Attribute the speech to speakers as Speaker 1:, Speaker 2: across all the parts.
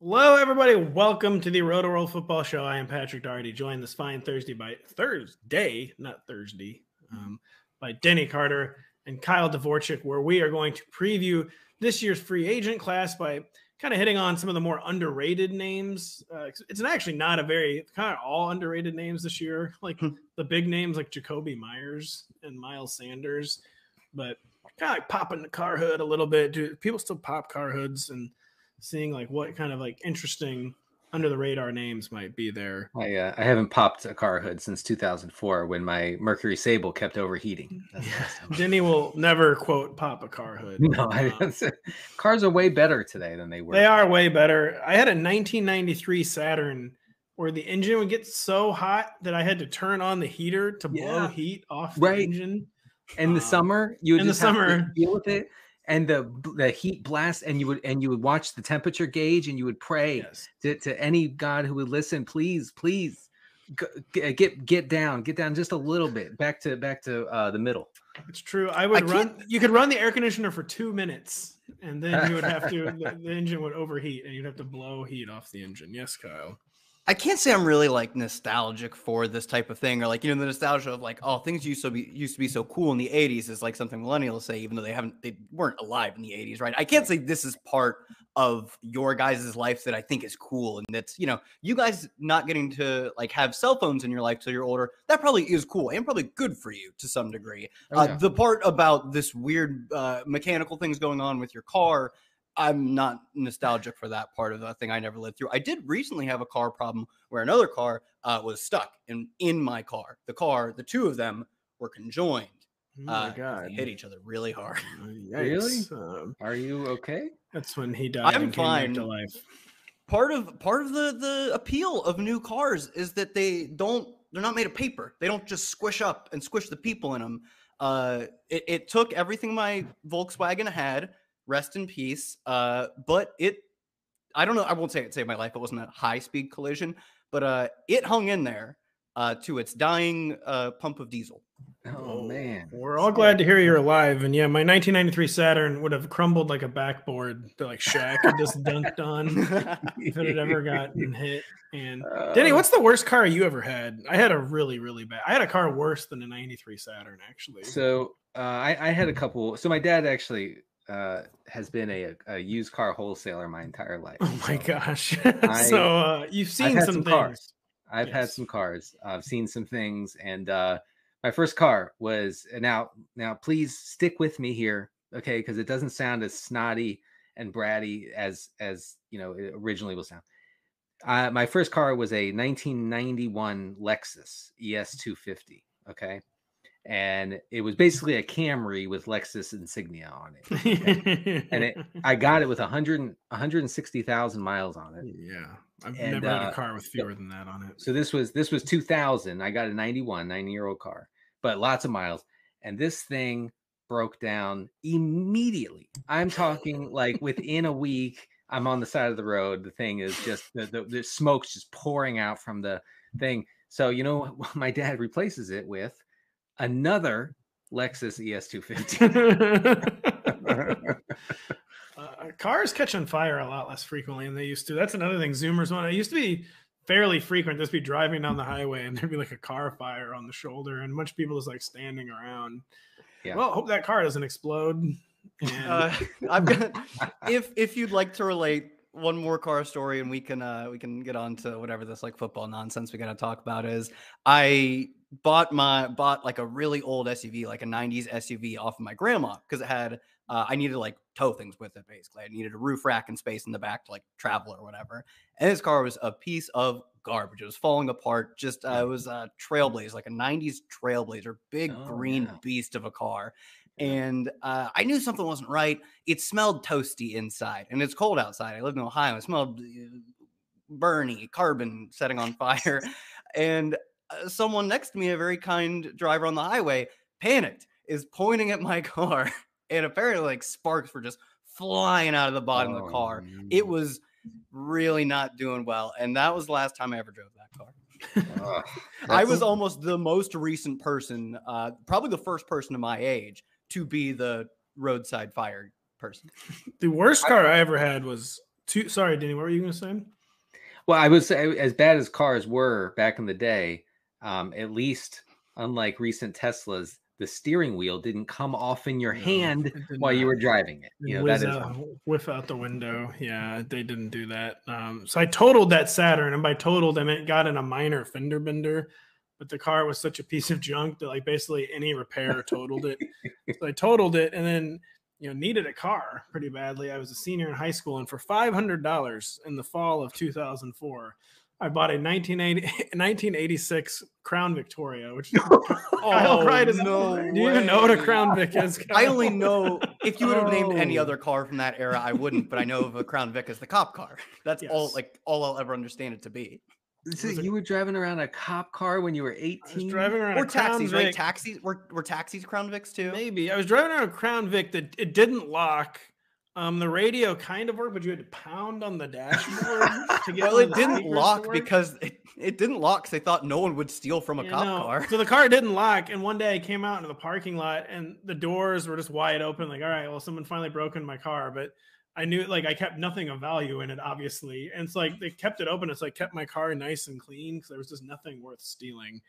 Speaker 1: Hello, everybody. Welcome to the Rotoworld Football Show. I am Patrick Daugherty, joined this fine Thursday, by Denny Carter and Kyle Dovrchak, where we are going to preview this year's free agent class by kind of hitting on some of the more underrated names. It's actually not a very kind of all underrated names this year, like the big names like Jacoby Myers and Miles Sanders, but kind of like popping the car hood a little bit. Do people still pop car hoods and seeing like what kind of like interesting under the radar names might be there?
Speaker 2: I haven't popped a car hood since 2004 when my Mercury Sable kept overheating.
Speaker 1: Denny will never quote pop a car hood.
Speaker 2: No, cars are way better today than they were.
Speaker 1: They are way better. I had a 1993 Saturn where the engine would get so hot that I had to turn on the heater to blow heat off the engine.
Speaker 2: In the summer, you would have to deal with it. And the heat blast, and you would watch the temperature gauge, and you would pray to any God who would listen, please get down just a little bit back to the middle.
Speaker 1: It's true. You could run the air conditioner for 2 minutes, and then you would have to the engine would overheat, and you'd have to blow heat off the engine. Yes, Kyle.
Speaker 3: I can't say I'm really like nostalgic for this type of thing, or like, the nostalgia of like, oh, things used to be so cool in the 80s is like something millennials say, even though they weren't alive in the 80s, right? I can't say this is part of your guys' life that I think is cool, and that's, you guys not getting to like have cell phones in your life till you're older, that probably is cool and probably good for you to some degree. The part about this weird mechanical things going on with your car, I'm not nostalgic for that part of the thing. I never lived through. I did recently have a car problem where another car was stuck in my car. The two of them were conjoined.
Speaker 1: Oh my God.
Speaker 3: They hit each other really hard.
Speaker 2: Really? Are you okay?
Speaker 1: That's when he died.
Speaker 3: I'm fine.
Speaker 1: Came back to life.
Speaker 3: Part of the appeal of new cars is that they're not made of paper. They don't just squish up and squish the people in them. It took everything my Volkswagen had. Rest in peace. But I don't know. I won't say it saved my life. It wasn't a high speed collision, but it hung in there to its dying pump of diesel.
Speaker 2: Oh man.
Speaker 1: We're all glad to hear you're alive. And yeah, my 1993 Saturn would have crumbled like a backboard that like Shaq had just dunked on if it had ever gotten hit. And Denny, what's the worst car you ever had? I had a really, really bad. I had a car worse than a 93 Saturn, actually.
Speaker 2: So I had a couple. So my dad actually has been a used car wholesaler my entire life.
Speaker 1: Oh my gosh. So you've seen some things.
Speaker 2: Cars. I've had some cars. I've seen some things. And my first car was now please stick with me here. Okay. Cause it doesn't sound as snotty and bratty as it originally will sound. My first car was a 1991 Lexus ES250. Okay. And it was basically a Camry with Lexus insignia on it. Okay? And I got it with 160,000 miles on it.
Speaker 1: Yeah. I've never had a car with fewer than that on it.
Speaker 2: So this was 2000. I got a 90-year-old car, but lots of miles. And this thing broke down immediately. I'm talking like within a week, I'm on the side of the road. The thing is just, the smoke's just pouring out from the thing. So, my dad replaces it with another Lexus ES250.
Speaker 1: Cars catch on fire a lot less frequently than they used to. That's another thing Zoomers want. It used to be fairly frequent. Just be driving down the highway and there'd be like a car fire on the shoulder and a bunch of people just like standing around. Yeah. Well, hope that car doesn't explode. And
Speaker 3: I've got, if you'd like to relate one more car story and we can get on to whatever this like football nonsense we got to talk about is, I bought like a really old SUV, like a 90s SUV off of my grandma because it had I needed to like tow things with it. Basically I needed a roof rack and space in the back to like travel or whatever, and this car was a piece of garbage. It was falling apart. Just it was a Trailblazer, like a 90s Trailblazer, big green beast of a car. And I knew something wasn't right. It smelled toasty inside, and it's cold outside. I lived in Ohio. It smelled burny, carbon setting on fire. And someone next to me, a very kind driver on the highway, panicked, is pointing at my car, and apparently like sparks were just flying out of the bottom of the car. It was really not doing well, and that was the last time I ever drove that car. I was almost the most recent person, probably the first person of my age to be the roadside fire person.
Speaker 1: The worst car I ever had was Sorry, Denny, what were you going to say?
Speaker 2: Well, I would say, as bad as cars were back in the day, at least unlike recent Teslas, the steering wheel didn't come off in your hand while you were driving it.
Speaker 1: Whiff out the window. Yeah, they didn't do that. So I totaled that Saturn, and by totaled, I meant got in a minor fender bender. But the car was such a piece of junk that like basically any repair totaled it. So I totaled it, and then needed a car pretty badly. I was a senior in high school, and for $500 in the fall of 2004, I bought a 1986 Crown Victoria, which Kyle Pride is.
Speaker 3: No
Speaker 1: do you even know what a Crown Vic is, Kyle?
Speaker 3: I only know if you would have named any other car from that era, I wouldn't. But I know of a Crown Vic as the cop car. That's all I'll ever understand it to be.
Speaker 2: So you were driving around a cop car when you were 18?
Speaker 1: I was driving around
Speaker 3: or
Speaker 1: a Crown
Speaker 3: taxis,
Speaker 1: Vic.
Speaker 3: right? Taxis were taxis Crown Vics too?
Speaker 1: Maybe. I was driving around a Crown Vic that it didn't lock. The radio kind of worked, but you had to pound on the dashboard to get.
Speaker 3: Well, it didn't lock because it didn't lock because they thought no one would steal from a cop car.
Speaker 1: So the car didn't lock, and one day I came out into the parking lot, and the doors were just wide open. Like, all right, well, someone finally broke in my car, but I knew I kept nothing of value in it, obviously. And it's like they kept it open. It's like kept my car nice and clean because there was just nothing worth stealing.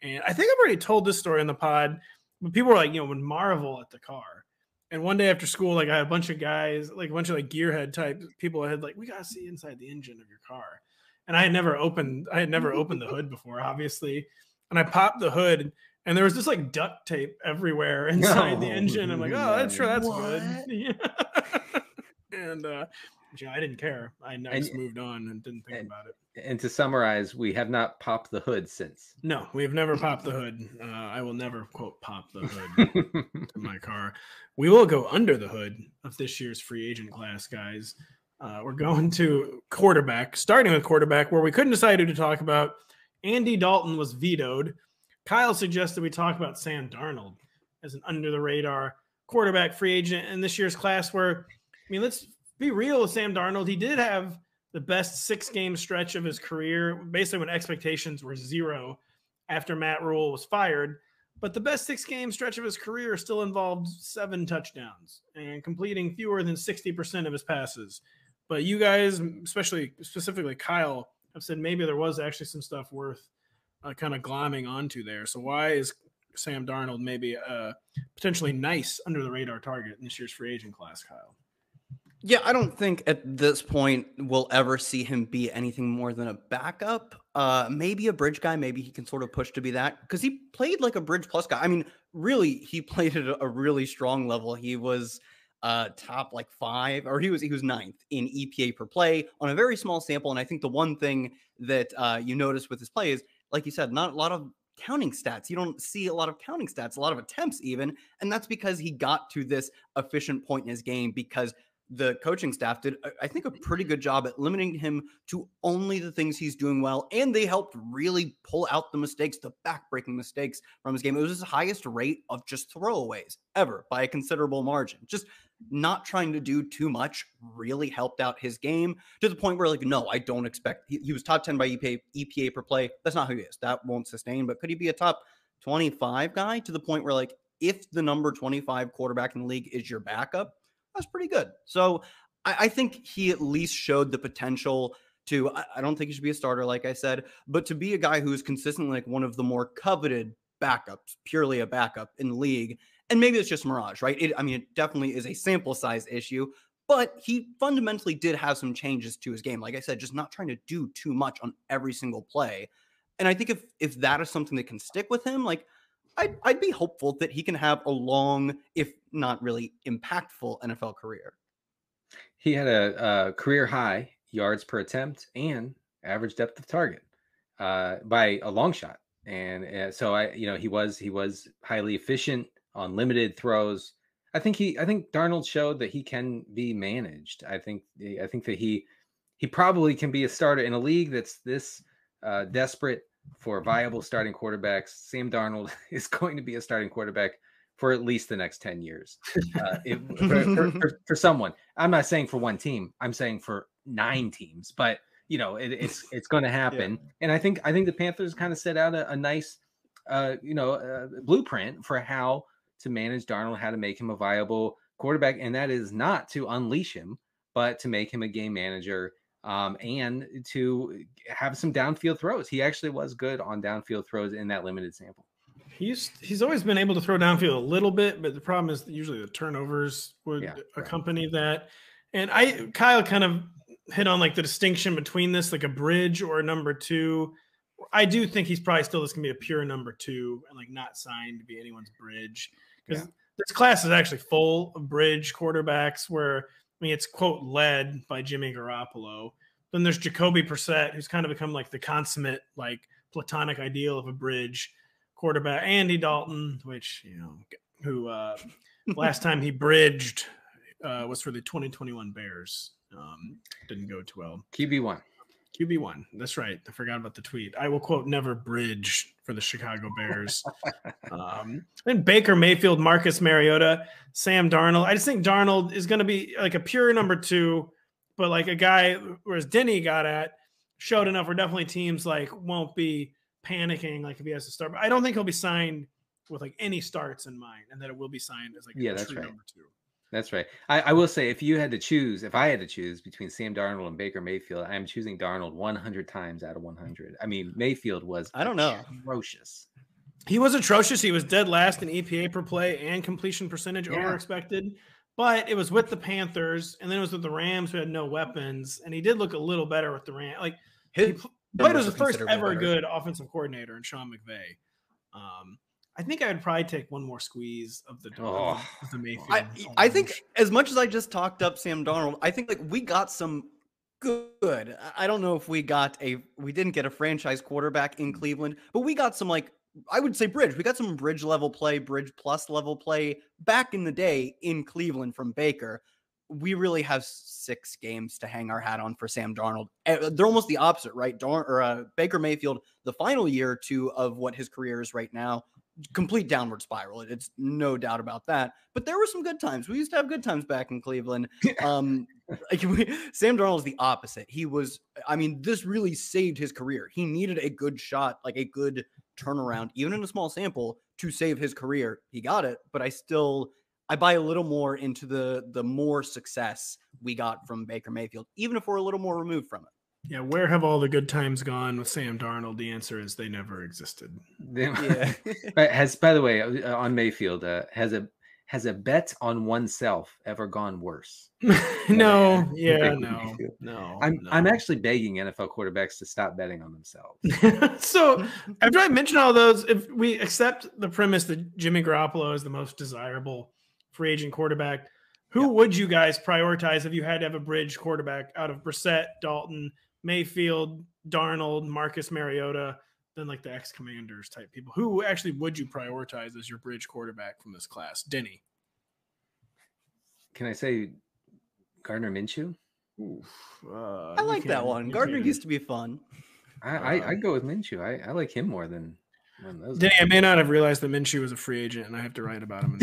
Speaker 1: And I think I've already told this story in the pod, but people were like, would marvel at the car. And one day after school, I had a bunch of guys, a bunch of gearhead type people had we got to see inside the engine of your car. And I had never opened the hood before, obviously. And I popped the hood, and there was just duct tape everywhere inside the engine. I'm like, oh, that's good. Yeah. And I didn't care. I just moved on and didn't think about it.
Speaker 2: And to summarize, we have not popped the hood since.
Speaker 1: No, we have never popped the hood. I will never, quote, pop the hood to my car. We will go under the hood of this year's free agent class, guys. We're going to quarterback, starting with quarterback, where we couldn't decide who to talk about. Andy Dalton was vetoed. Kyle suggested we talk about Sam Darnold as an under-the-radar quarterback free agent in this year's class where, let's be real with Sam Darnold. He did have the best 6-game stretch of his career, basically when expectations were 0 after Matt Rule was fired. But the best 6-game stretch of his career still involved 7 touchdowns and completing fewer than 60% of his passes. But you guys, specifically Kyle, have said maybe there was actually some stuff worth kind of glomming onto there. So why is Sam Darnold maybe a potentially nice under-the-radar target in this year's free agent class, Kyle?
Speaker 3: Yeah, I don't think at this point we'll ever see him be anything more than a backup. Maybe a bridge guy. Maybe he can sort of push to be that because he played like a bridge plus guy. Really, he played at a really strong level. He was top 5, or he was 9th in EPA per play on a very small sample. And I think the one thing that you notice with his play is, like you said, not a lot of counting stats. You don't see a lot of counting stats, a lot of attempts even. And that's because he got to this efficient point in his game because the coaching staff did, I think, a pretty good job at limiting him to only the things he's doing well. And they helped really pull out the mistakes, the back-breaking mistakes from his game. It was his highest rate of just throwaways ever by a considerable margin. Just not trying to do too much really helped out his game to the point where, no, I don't expect. He was top 10 by EPA per play. That's not who he is. That won't sustain. But could he be a top 25 guy to the point where, if the number 25 quarterback in the league is your backup, that's pretty good. So I think he at least showed the potential to, I don't think he should be a starter, like I said, but to be a guy who's consistently one of the more coveted backups, purely a backup in the league. And maybe it's just mirage, right? It definitely is a sample size issue, but he fundamentally did have some changes to his game. Like I said, just not trying to do too much on every single play. And I think if that is something that can stick with him, I'd be hopeful that he can have a long, if not really impactful NFL career.
Speaker 2: He had a career high yards per attempt and average depth of target by a long shot. And so he was highly efficient on limited throws. I think Darnold showed that he can be managed. I think that he probably can be a starter in a league that's this desperate for viable starting quarterbacks. Sam Darnold is going to be a starting quarterback for at least the next 10 years. For someone, I'm not saying for one team, I'm saying for 9 teams, but it's going to happen. Yeah. And I think the Panthers kind of set out a nice, blueprint for how to manage Darnold, how to make him a viable quarterback. And that is not to unleash him but to make him a game manager and to have some downfield throws. He actually was good on downfield throws in that limited sample.
Speaker 1: He's always been able to throw downfield a little bit, but the problem is that usually the turnovers would accompany that. And Kyle kind of hit on like the distinction between this, like a bridge or a number 2. I do think he's probably still just gonna be a pure number 2 and like not signed to be anyone's bridge, because this class is actually full of bridge quarterbacks where, I mean, it's quote led by Jimmy Garoppolo. Then there's Jacoby Brissett, who's kind of become like the consummate, like platonic ideal of a bridge quarterback. Andy Dalton, which, who last time he bridged was for the 2021 Bears. Didn't go too well. QB1. That's right. I forgot about the tweet. I will quote never bridge for the Chicago Bears. And Baker Mayfield, Marcus Mariota, Sam Darnold. I just think Darnold is going to be like a pure number 2, but like a guy, whereas Denny got at, showed enough where definitely teams like won't be panicking like if he has to start. But I don't think he'll be signed with like any starts in mind, and that it will be signed as like a true number 2.
Speaker 2: That's right. I will say, if I had to choose between Sam Darnold and Baker Mayfield, I'm choosing Darnold 100 times out of 100. I mean, Mayfield was atrocious.
Speaker 1: He was atrocious. He was dead last in EPA per play and completion percentage over expected. But it was with the Panthers, and then it was with the Rams, who had no weapons. And he did look a little better with the Rams. Like he played as the first ever good offensive coordinator in Sean McVay. I think I would probably take one more squeeze of the Mayfield.
Speaker 3: I think as much as I just talked up Sam Darnold, I think like we got some good. I don't know if we didn't get a franchise quarterback in Cleveland, but we got some, like, I would say bridge. We got some bridge level play, bridge plus level play back in the day in Cleveland from Baker. We really have 6 games to hang our hat on for Sam Darnold. They're almost the opposite, right? Baker Mayfield, the final year or 2 of what his career is right now, complete downward spiral. It's no doubt about that. But there were some good times. We used to have good times back in Cleveland. Sam Darnold is the opposite. This really saved his career. He needed a good shot, like a good turnaround, even in a small sample, to save his career. He got it, but I buy a little more into the more success we got from Baker Mayfield, even if we're a little more removed from it.
Speaker 1: Yeah, where have all the good times gone with Sam Darnold? The answer is they never existed.
Speaker 2: Yeah. By the way, on Mayfield, has a bet on oneself ever gone worse?
Speaker 1: No.
Speaker 2: I'm actually begging NFL quarterbacks to stop betting on themselves.
Speaker 1: So after I mention all those, if we accept the premise that Jimmy Garoppolo is the most desirable free agent quarterback, who would you guys prioritize if you had to have a bridge quarterback out of Brissett, Dalton, Mayfield, Darnold, Marcus Mariota, then like the ex-Commanders type people? Who actually would you prioritize as your bridge quarterback from this class? Denny.
Speaker 2: Can I say Gardner Minshew?
Speaker 3: I like that one. Gardner used to be fun.
Speaker 2: I go with Minshew. I like him more than those.
Speaker 1: Denny, I may not have realized that Minshew was a free agent, and I have to write about him.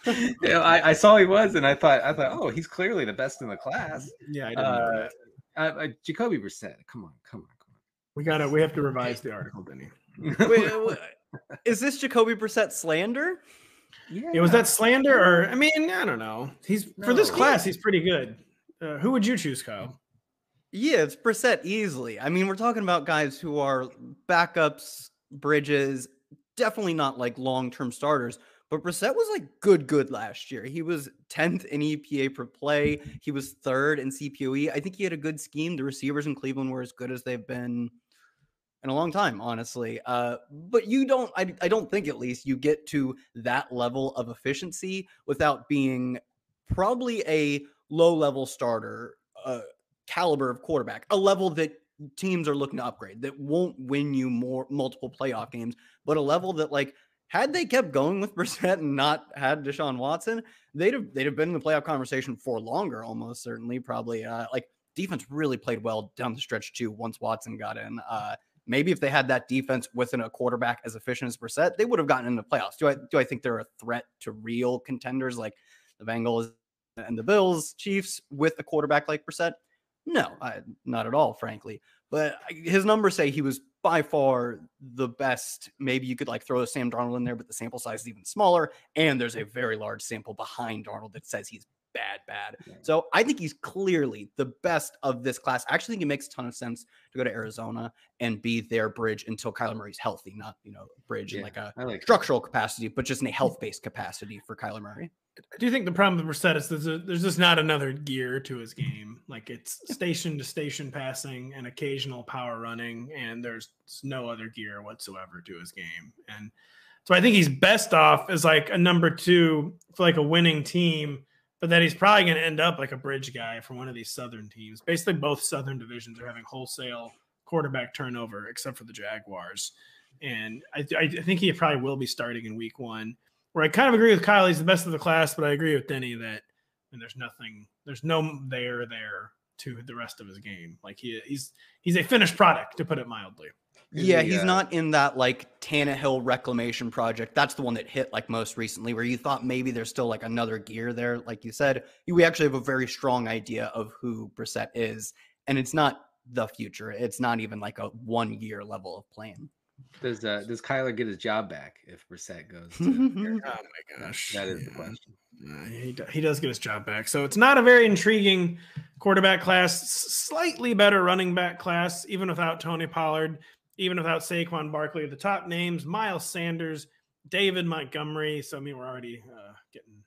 Speaker 2: I saw he was, and I thought, oh, he's clearly the best in the class.
Speaker 1: Yeah, I didn't know that.
Speaker 2: Jacoby Brissett. Come on.
Speaker 1: We have to revise the article, Denny.
Speaker 3: Wait, is this Jacoby Brissett slander?
Speaker 1: Yeah, was that slander, or I don't know. For this class, he's pretty good. Who would you choose, Kyle?
Speaker 3: Yeah, it's Brissett easily. We're talking about guys who are backups, bridges, definitely not like long-term starters. But Brissett was like good last year. He was 10th in EPA per play. He was 3rd in CPOE. I think he had a good scheme. The receivers in Cleveland were as good as they've been in a long time, honestly. But I don't think at least you get to that level of efficiency without being probably a low-level starter caliber of quarterback, a level that teams are looking to upgrade, that won't win you multiple playoff games, but a level that, like, had they kept going with Brissett and not had Deshaun Watson, they'd have been in the playoff conversation for longer, almost certainly, probably. Defense really played well down the stretch too once Watson got in. Maybe if they had that defense within a quarterback as efficient as Brissett, they would have gotten into the playoffs. Do I think they're a threat to real contenders like the Bengals and the Bills, Chiefs with a quarterback like Brissett? No, not at all, frankly. But his numbers say he was by far the best. Maybe you could like throw Sam Darnold in there, but the sample size is even smaller. And there's a very large sample behind Darnold that says he's bad.
Speaker 2: Yeah.
Speaker 3: So I think he's clearly the best of this class. I actually think it makes a ton of sense to go to Arizona and be their bridge until Kyler Murray's healthy, not, bridge in like a structural capacity, but just in a health-based capacity for Kyler Murray.
Speaker 1: I do think the problem with Brissett is there's just not another gear to his game. Like, it's station to station passing and occasional power running, and there's no other gear whatsoever to his game. And so I think he's best off as like a number 2 for like a winning team, but that he's probably going to end up like a bridge guy for one of these Southern teams. Basically, both Southern divisions are having wholesale quarterback turnover, except for the Jaguars. And I think he probably will be starting in week 1. Where I kind of agree with Kyle, he's the best of the class, but I agree with Denny that there's no there to the rest of his game. Like, he's a finished product, to put it mildly.
Speaker 3: Yeah, he's not in that like Tannehill reclamation project. That's the one that hit like most recently, where you thought maybe there's still like another gear there. Like you said, we actually have a very strong idea of who Brissett is, and it's not the future. It's not even like a 1 year level of plan.
Speaker 2: Does Kyler get his job back if Brissett goes to
Speaker 1: oh my gosh,
Speaker 2: that is the question.
Speaker 1: He does get his job back, so it's not a very intriguing quarterback class. Slightly better running back class, even without Tony Pollard, even without Saquon Barkley. The top names: Miles Sanders, David Montgomery. So we're already getting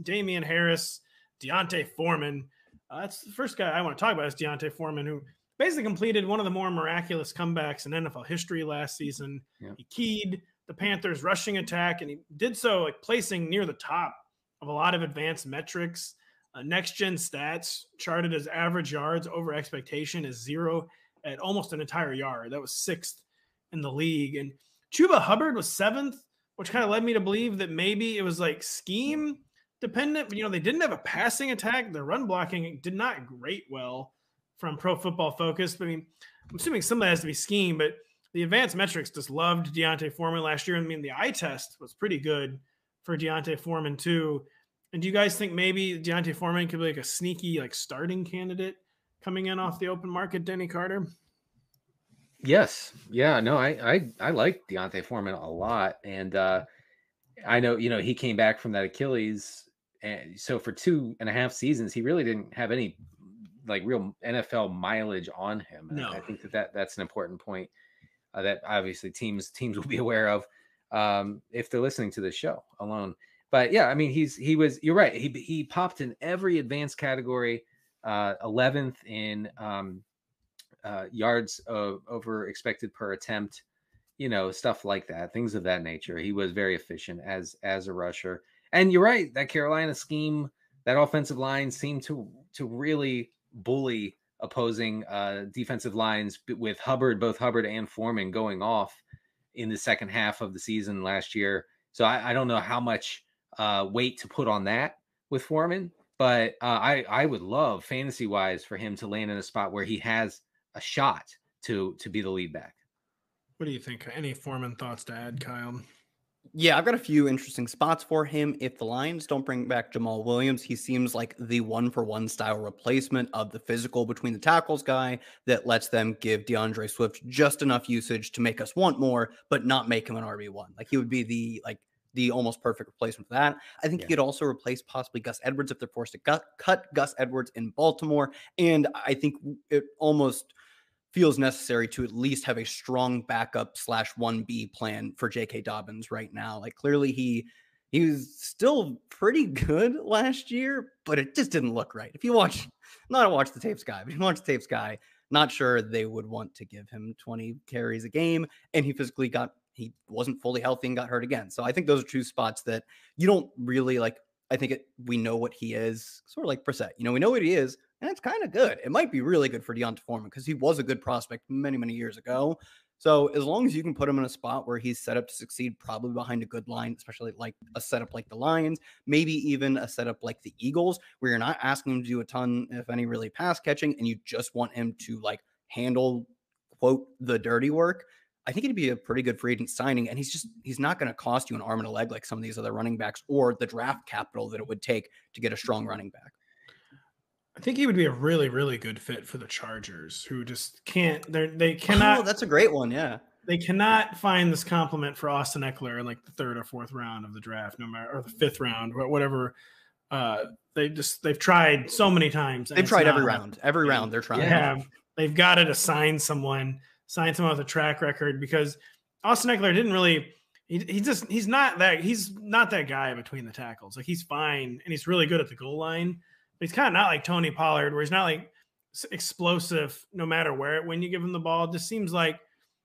Speaker 1: Damian Harris, Deontay Foreman. That's the first guy I want to talk about is Deontay Foreman, who basically completed one of the more miraculous comebacks in NFL history last season. Yeah. He keyed the Panthers' rushing attack, and he did so like placing near the top of a lot of advanced metrics. Next-gen stats charted as average yards over expectation is 0 at almost an entire yard. That was 6th in the league. And Chuba Hubbard was 7th, which kind of led me to believe that maybe it was like scheme dependent. But, they didn't have a passing attack. Their run blocking did not rate well from Pro Football Focus. But, I'm assuming some of that has to be scheme, but the advanced metrics just loved Deontay Foreman last year. The eye test was pretty good for Deontay Foreman too. And do you guys think maybe Deontay Foreman could be like a sneaky like starting candidate coming in off the open market, Denny Carter?
Speaker 2: Yes. Yeah, no, I like Deontay Foreman a lot. And I know, he came back from that Achilles. And so for 2.5 seasons, he really didn't have any like real NFL mileage on him. And
Speaker 1: no.
Speaker 2: I think that's an important point that obviously teams will be aware of if they're listening to this show alone. But yeah, you're right. He popped in every advanced category, 11th in yards over expected per attempt, stuff like that, things of that nature. He was very efficient as a rusher. And you're right, that Carolina scheme, that offensive line seemed to really bully opposing defensive lines with both Hubbard and Foreman going off in the second half of the season last year. So I don't know how much weight to put on that with Foreman, but I would love fantasy wise for him to land in a spot where he has a shot to be the lead back.
Speaker 1: What do you think? Any Foreman thoughts to add, Kyle?
Speaker 3: Yeah, I've got a few interesting spots for him. If the Lions don't bring back Jamal Williams, he seems like the 1-for-1 style replacement of the physical between the tackles guy that lets them give DeAndre Swift just enough usage to make us want more, but not make him an RB1. Like, he would be the almost perfect replacement for that. I think he could also replace possibly Gus Edwards if they're forced to cut Gus Edwards in Baltimore. And I think it almost feels necessary to at least have a strong backup /1B plan for J.K. Dobbins right now. Like, clearly he was still pretty good last year, but it just didn't look right. If you watch the tapes guy, but if you watch the tapes guy, not sure they would want to give him 20 carries a game. And he wasn't fully healthy and got hurt again. So I think those are two spots that you don't really like. I think we know what he is, sort of like Brissett. We know what he is, and it's kind of good. It might be really good for Deontay Foreman because he was a good prospect many, many years ago. So as long as you can put him in a spot where he's set up to succeed, probably behind a good line, especially like a setup like the Lions, maybe even a setup like the Eagles, where you're not asking him to do a ton, if any, really pass catching, and you just want him to like handle, quote, the dirty work. I think it'd be a pretty good free agent signing, and he's not going to cost you an arm and a leg like some of these other running backs or the draft capital that it would take to get a strong running back.
Speaker 1: I think he would be a really, really good fit for the Chargers, who just they cannot.
Speaker 3: Oh, that's a great one. Yeah.
Speaker 1: They cannot find this compliment for Austin Eckler in like the 3rd or 4th round of the draft, no matter, or the 5th round, whatever They've tried so many times.
Speaker 3: They've tried every round. Every round they're trying.
Speaker 1: They've got to sign someone with a track record, because Austin Eckler didn't really. He's not that guy between the tackles. Like, he's fine and he's really good at the goal line, but he's kind of not like Tony Pollard, where he's not like explosive no matter when you give him the ball. It just seems like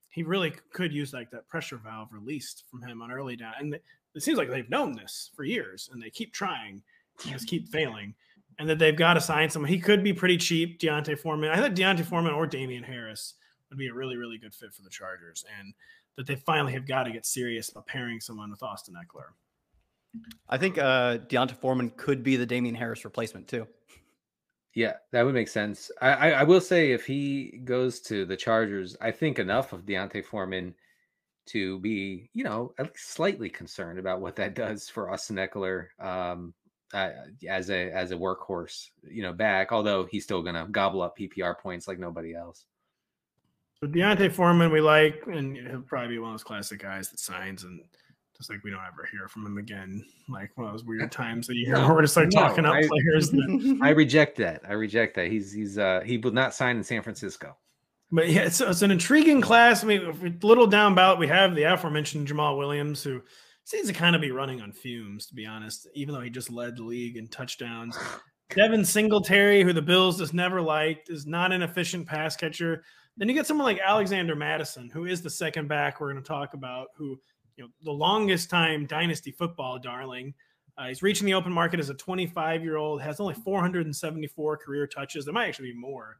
Speaker 1: he really could use like that pressure valve released from him on early down. And it seems like they've known this for years and they keep trying and just keep failing, and that they've got to sign someone. He could be pretty cheap, Deontay Foreman. I thought Deontay Foreman or Damian Harris would be a really, really good fit for the Chargers, and that they finally have got to get serious about pairing someone with Austin Eckler.
Speaker 3: I think Deontay Foreman could be the Damian Harris replacement too.
Speaker 2: Yeah, that would make sense. I will say, if he goes to the Chargers, I think enough of Deontay Foreman to be, at least slightly concerned about what that does for Austin Eckler as a workhorse, back, although he's still going to gobble up PPR points like nobody else.
Speaker 1: But Deontay Foreman we like, and he'll probably be one of those classic guys that signs and just like we don't ever hear from him again. Like one of those weird times that you hear where we're just like talking up players.
Speaker 2: I reject that. He will not sign in San Francisco.
Speaker 1: But yeah, it's an intriguing class. I mean, a little down ballot, we have the aforementioned Jamal Williams, who seems to kind of be running on fumes, to be honest, even though he just led the league in touchdowns. Devin Singletary, who the Bills just never liked, is not an efficient pass catcher. Then you get someone like Alexander Mattison, who is the second back we're going to talk about, who, the longest time dynasty football darling. He's reaching the open market as a 25-year-old, has only 474 career touches. There might actually be more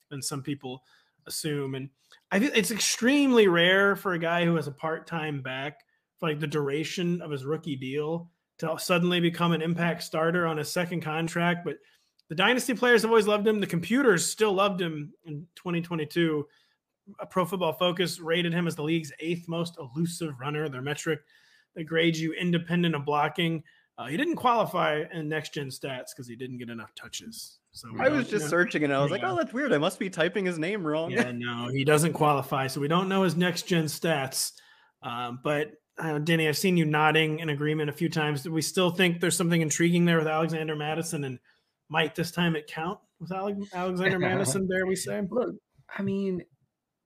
Speaker 1: than some people assume. And I think it's extremely rare for a guy who has a part-time back for like the duration of his rookie deal to suddenly become an impact starter on his second contract. But the dynasty players have always loved him. The computers still loved him in 2022. Pro Football Focus rated him as the league's 8th most elusive runner, their metric that grades you independent of blocking. He didn't qualify in next-gen stats because he didn't get enough touches. So
Speaker 3: I was just searching and I was like, oh, that's weird. I must be typing his name wrong.
Speaker 1: Yeah, no, he doesn't qualify. So we don't know his next-gen stats. But Denny, I've seen you nodding in agreement a few times. Do we still think there's something intriguing there with Alexander Mattison? And might this time it count with Alexander Mattison, dare we say?
Speaker 2: Look, I mean,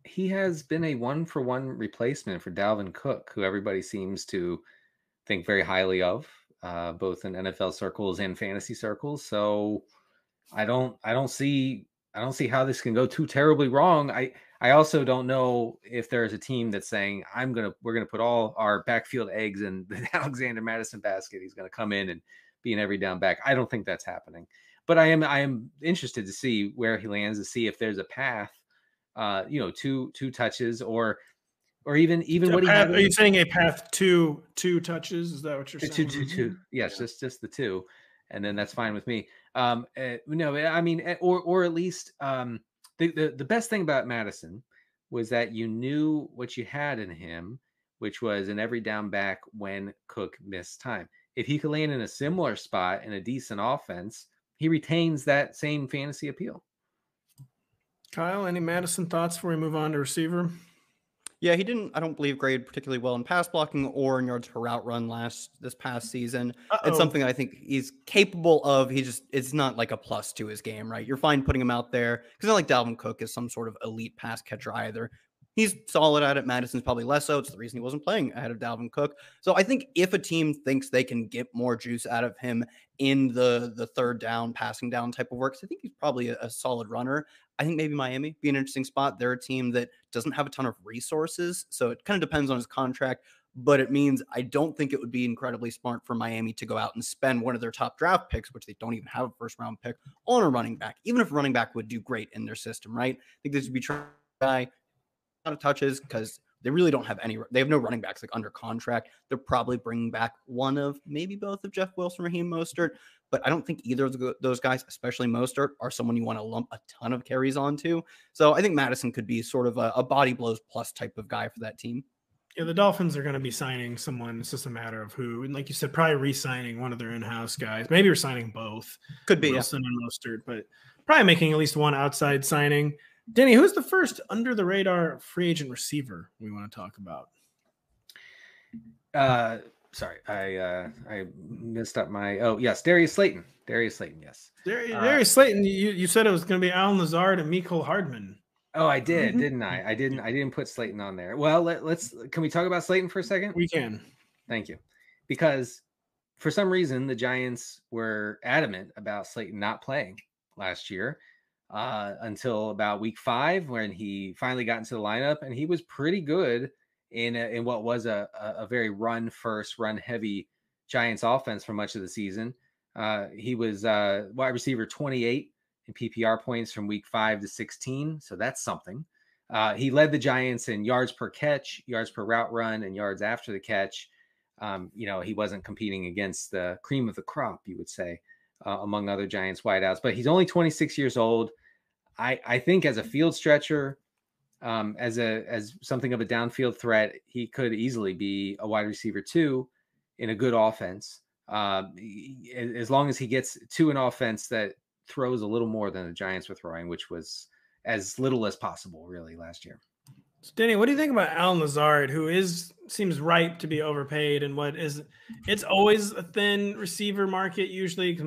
Speaker 2: he has been a one-for-one replacement for Dalvin Cook, who everybody seems to think very highly of, both in NFL circles and fantasy circles. So I don't see how this can go too terribly wrong. I also don't know if there's a team that's saying we're gonna put all our backfield eggs in the Alexander Mattison basket. He's gonna come in and be an every down back. I don't think that's happening. But I am interested to see where he lands, to see if there's a path, two touches or even what he had.
Speaker 1: Are you saying a path to 2 touches? Is that what you're saying?
Speaker 2: Two. Yes, just the 2, and then that's fine with me. No, I mean, or at least the best thing about Mattison was that you knew what you had in him, which was an every down back when Cook missed time. If he could land in a similar spot in a decent offense, he retains that same fantasy appeal.
Speaker 1: Kyle, any Mattison thoughts before we move on to receiver?
Speaker 3: Yeah, he didn't, I don't believe, grade particularly well in pass blocking or in yards per route run this past season. It's something I think he's capable of. It's not like a plus to his game, right? You're fine putting him out there because not like Dalvin Cook is some sort of elite pass catcher either. He's solid at it. Madison's probably less so. It's the reason he wasn't playing ahead of Dalvin Cook. So I think if a team thinks they can get more juice out of him in the third down, passing down type of work, so I think he's probably a solid runner. I think maybe Miami be an interesting spot. They're a team that doesn't have a ton of resources, so it kind of depends on his contract. But it means I don't think it would be incredibly smart for Miami to go out and spend one of their top draft picks, which they don't even have a first round pick, on a running back, even if a running back would do great in their system, right? I think this would be trying a lot of touches because they really don't have they have no running backs like under contract. They're probably bringing back one of maybe both of Jeff Wilson, Raheem Mostert, but I don't think either of those guys, especially Mostert, are someone you want to lump a ton of carries onto. So I think Mattison could be sort of a body blows plus type of guy for that team.
Speaker 1: Yeah, the Dolphins are going to be signing someone. It's just a matter of who. And like you said, probably re-signing one of their in-house guys. Maybe we're signing both.
Speaker 3: Could be
Speaker 1: Wilson and Mostert, but probably making at least one outside signing. Denny, who's the first under-the-radar free agent receiver we want to talk about?
Speaker 2: sorry, I messed up my. Oh yes, Darius Slayton. Yes.
Speaker 1: Darius Slayton. You said it was going to be Alan Lazard and Mecole Hardman.
Speaker 2: Oh, I did, didn't I? I didn't put Slayton on there. Well, let's. Can we talk about Slayton for a second?
Speaker 1: We can.
Speaker 2: Thank you, because for some reason the Giants were adamant about Slayton not playing last year until about week 5 when he finally got into the lineup, and he was pretty good in what was a very run heavy Giants offense for much of the season. He was wide receiver 28 in PPR points from week 5 to 16. So that's something. He led the Giants in yards per catch, yards per route run, and yards after the catch. He wasn't competing against the cream of the crop, you would say, among other Giants wideouts, but he's only 26 years old. I think as a field stretcher, as something of a downfield threat, he could easily be a wide receiver 2 in a good offense. As long as he gets to an offense that throws a little more than the Giants were throwing, which was as little as possible really last year.
Speaker 1: So Denny, what do you think about Alan Lazard, who seems ripe to be overpaid, and it's always a thin receiver market usually.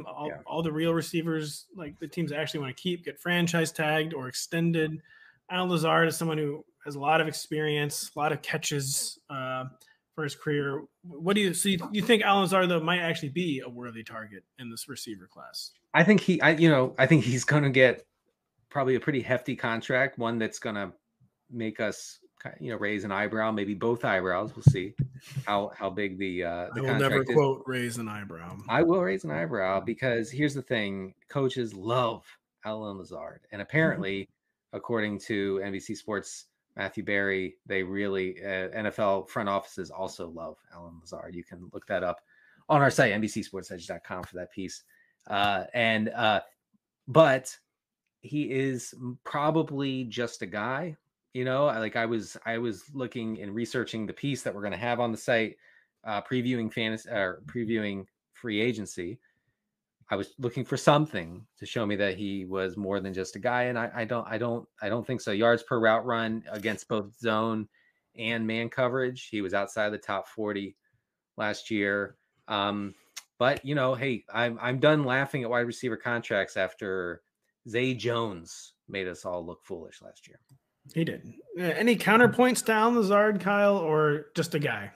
Speaker 1: All the real receivers, like the teams actually want to keep, get franchise tagged or extended. Alan Lazard is someone who has a lot of experience, a lot of catches for his career. You think Alan Lazard though might actually be a worthy target in this receiver class?
Speaker 2: I think I think he's going to get probably a pretty hefty contract, one that's going to make us raise an eyebrow, maybe both eyebrows. We'll see how big the contract is. I will never
Speaker 1: quote raise an eyebrow.
Speaker 2: I will raise an eyebrow because here's the thing: coaches love Alan Lazard, and apparently, according to NBC Sports Matthew Berry, they really NFL front offices also love Alan Lazard. You can look that up on our site, NBCSportsEdge.com, for that piece. But he is probably just a guy. I was looking and researching the piece that we're going to have on the site, previewing fantasy or previewing free agency. I was looking for something to show me that he was more than just a guy, and I don't think so. Yards per route run against both zone and man coverage, he was outside the top 40 last year. But hey, I'm done laughing at wide receiver contracts after Zay Jones made us all look foolish last year.
Speaker 1: He did. Any counterpoints to Alan Lazard, Kyle, or just a guy?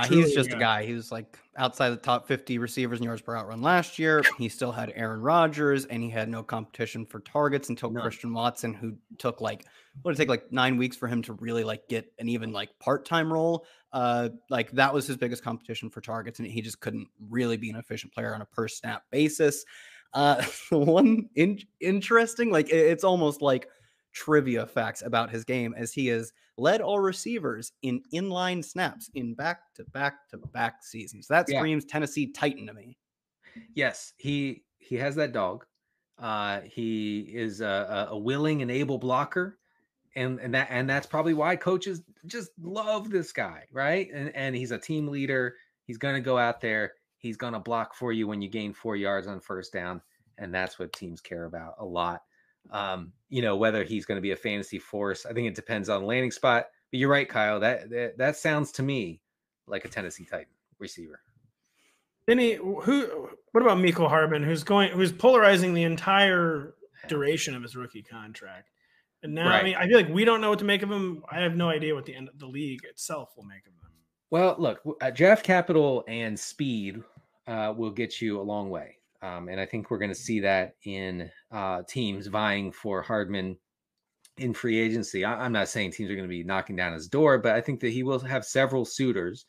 Speaker 3: He's just a guy. He was like outside the top 50 receivers in yards per out run last year. He still had Aaron Rodgers, and he had no competition for targets until Christian Watson, who took what did it take, like 9 weeks for him to really get an even part-time role. That was his biggest competition for targets, and he just couldn't really be an efficient player on a per snap basis. One interesting, it's almost like trivia facts about his game, as he has led all receivers in inline snaps in back-to-back-to-back seasons. That screams Tennessee Titan to me.
Speaker 2: Yes, he has that dog. He is a willing and able blocker, and that's probably why coaches just love this guy, right? And he's a team leader. He's going to go out there. He's going to block for you when you gain 4 yards on first down, and that's what teams care about a lot. Whether he's going to be a fantasy force, I think it depends on the landing spot. But you're right, Kyle. That sounds to me like a Tennessee Titan receiver.
Speaker 1: Denny, what about Mecole Hardman, who's polarizing the entire duration of his rookie contract? And now, right. I feel like we don't know what to make of him. I have no idea what the end of the league itself will make of him.
Speaker 2: Well, look, draft capital and speed will get you a long way. And I think we're going to see that in teams vying for Hardman in free agency. I'm not saying teams are going to be knocking down his door, but I think that he will have several suitors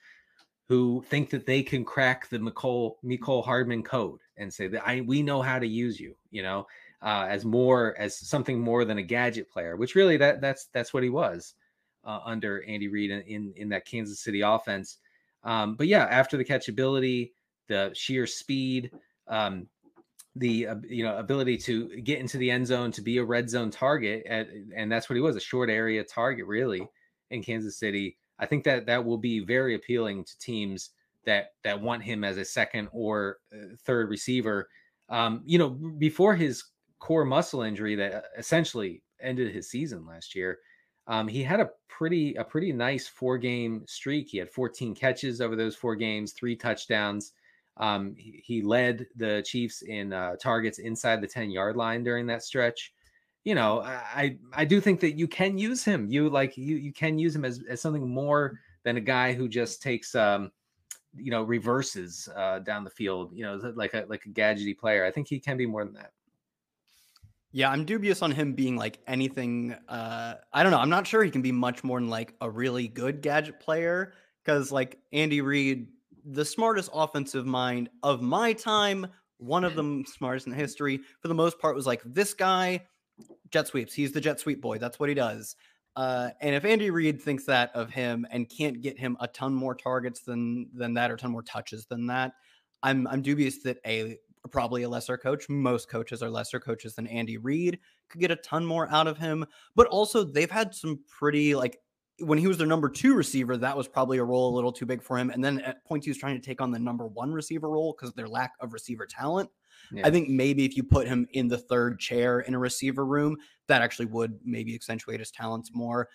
Speaker 2: who think that they can crack the Mecole Hardman code and say that we know how to use you, as something more than a gadget player, which really that's what he was under Andy Reid in that Kansas City offense. But yeah, after the catchability, the sheer speed, the ability to get into the end zone, to be a red zone target, and that's what he was, a short area target really in Kansas City. I think that will be very appealing to teams that want him as a second or third receiver. Before his core muscle injury that essentially ended his season last year, He had a pretty nice 4-game streak. He had 14 catches over those 4 games, 3 touchdowns. He led the Chiefs in targets inside the 10-yard line during that stretch. You know, I do think that you can use him. You can use him as something more than a guy who just takes reverses down the field. You know, like a gadgety player. I think he can be more than that.
Speaker 3: Yeah, I'm dubious on him being like anything. I don't know. I'm not sure he can be much more than like a really good gadget player, because like Andy Reid, the smartest offensive mind of my time, one of the smartest in history, for the most part, was like, this guy, jet sweeps. He's the jet sweep boy. That's what he does. And if Andy Reid thinks that of him and can't get him a ton more targets than that, or a ton more touches than that, I'm dubious that probably a lesser coach, most coaches are lesser coaches than Andy Reid, could get a ton more out of him. But also they've had some pretty, like, when he was their number 2 receiver, that was probably a role a little too big for him. And then at points he was trying to take on the number 1 receiver role because of their lack of receiver talent. Yeah. I think maybe if you put him in the 3rd chair in a receiver room, that actually would maybe accentuate his talents more.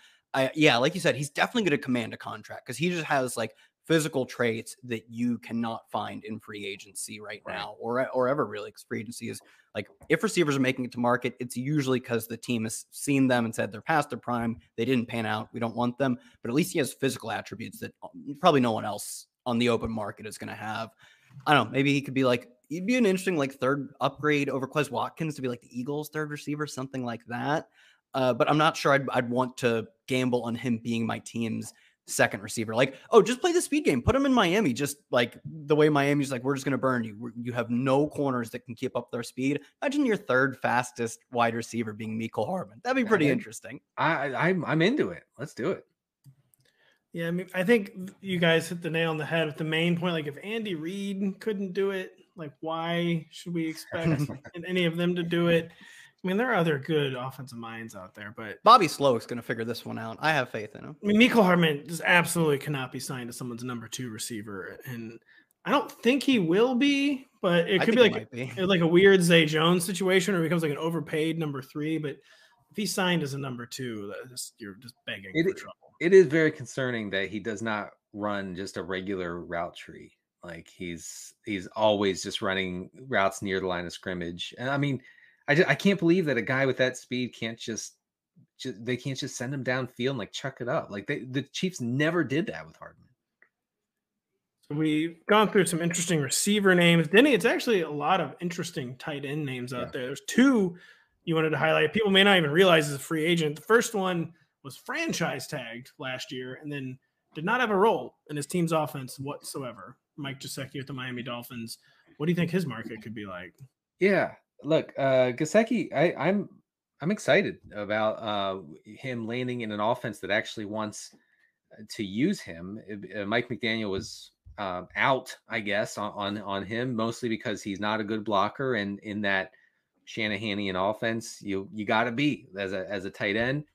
Speaker 3: Yeah, like you said, he's definitely going to command a contract because he just has like physical traits that you cannot find in free agency right now, or ever really. Because free agency is like, if receivers are making it to market, it's usually because the team has seen them and said they're past their prime, they didn't pan out, we don't want them. But at least he has physical attributes that probably no one else on the open market is going to have. I don't know, maybe he could be like, he'd be an interesting like 3rd upgrade over Quez Watkins to be like the Eagles' 3rd receiver, something like that. But I'm not sure I'd want to gamble on him being my team's 2nd receiver. Like, oh, just play the speed game, put him in Miami, just like the way Miami's like, we're just going to burn you. You have no corners that can keep up their speed. Imagine your 3rd fastest wide receiver being Mecole Hardman. That'd be pretty interesting.
Speaker 2: I'm into it. Let's do it.
Speaker 1: Yeah, I mean, I think you guys hit the nail on the head with the main point. Like, if Andy Reid couldn't do it, like, why should we expect any of them to do it? I mean, there are other good offensive minds out there, but
Speaker 3: Bobby Slowick's going to figure this one out. I have faith in him.
Speaker 1: I mean, Mecole Hardman just absolutely cannot be signed to someone's number 2 receiver, and I don't think he will be. But it could be like a weird Zay Jones situation, or he becomes like an overpaid number 3. But if he's signed as a number 2, you're just begging for trouble.
Speaker 2: It is very concerning that he does not run just a regular route tree. Like he's always just running routes near the line of scrimmage. And I mean, I can't believe that a guy with that speed can't just send him downfield and like chuck it up. Like the Chiefs never did that with Hardman.
Speaker 1: So we've gone through some interesting receiver names. Denny, it's actually a lot of interesting tight end names out there. There's 2 you wanted to highlight. People may not even realize as a free agent. The first one was franchise tagged last year and then did not have a role in his team's offense whatsoever. Mike Gesicki with the Miami Dolphins. What do you think his market could be like?
Speaker 2: Yeah, look, Gesicki, I'm excited about him landing in an offense that actually wants to use him. Mike McDaniel was out, I guess, on him, mostly because he's not a good blocker, and in that Shanahanian offense, you got to be as a tight end.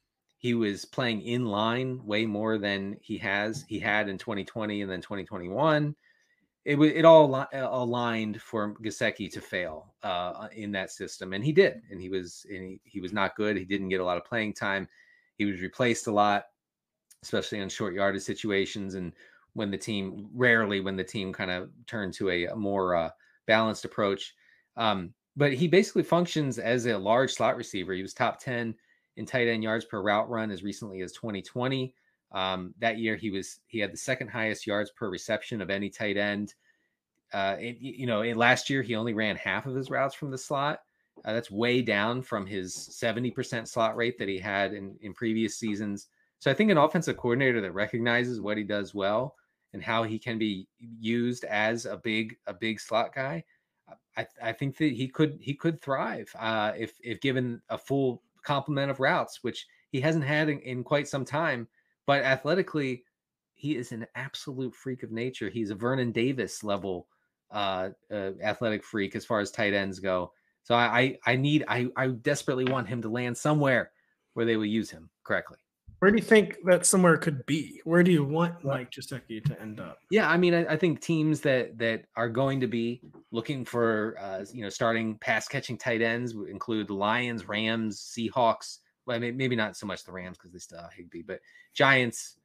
Speaker 2: He was playing in line way more than he had in 2020 and then 2021. It all aligned for Gesicki to fail in that system, and he did. And he was not good. He didn't get a lot of playing time. He was replaced a lot, especially on short yardage situations, and when the team kind of turned to a more balanced approach. But he basically functions as a large slot receiver. He was top 10 in tight end yards per route run as recently as 2020. That year he had the 2nd highest yards per reception of any tight end. Last year he only ran half of his routes from the slot. That's way down from his 70% slot rate that he had in previous seasons. So I think an offensive coordinator that recognizes what he does well and how he can be used as a big slot guy, I think that he could thrive if given a full complement of routes, which he hasn't had in quite some time. But athletically, he is an absolute freak of nature. He's a Vernon Davis level athletic freak as far as tight ends go. So I desperately want him to land somewhere where they will use him correctly.
Speaker 1: Where do you think that somewhere could be? Where do you want Mike Gesicki to end up?
Speaker 2: Yeah, I mean, I think teams that are going to be looking for starting pass catching tight ends would include the Lions, Rams, Seahawks, Well, I mean, maybe not so much the Rams because they still have Higbee, but Giants,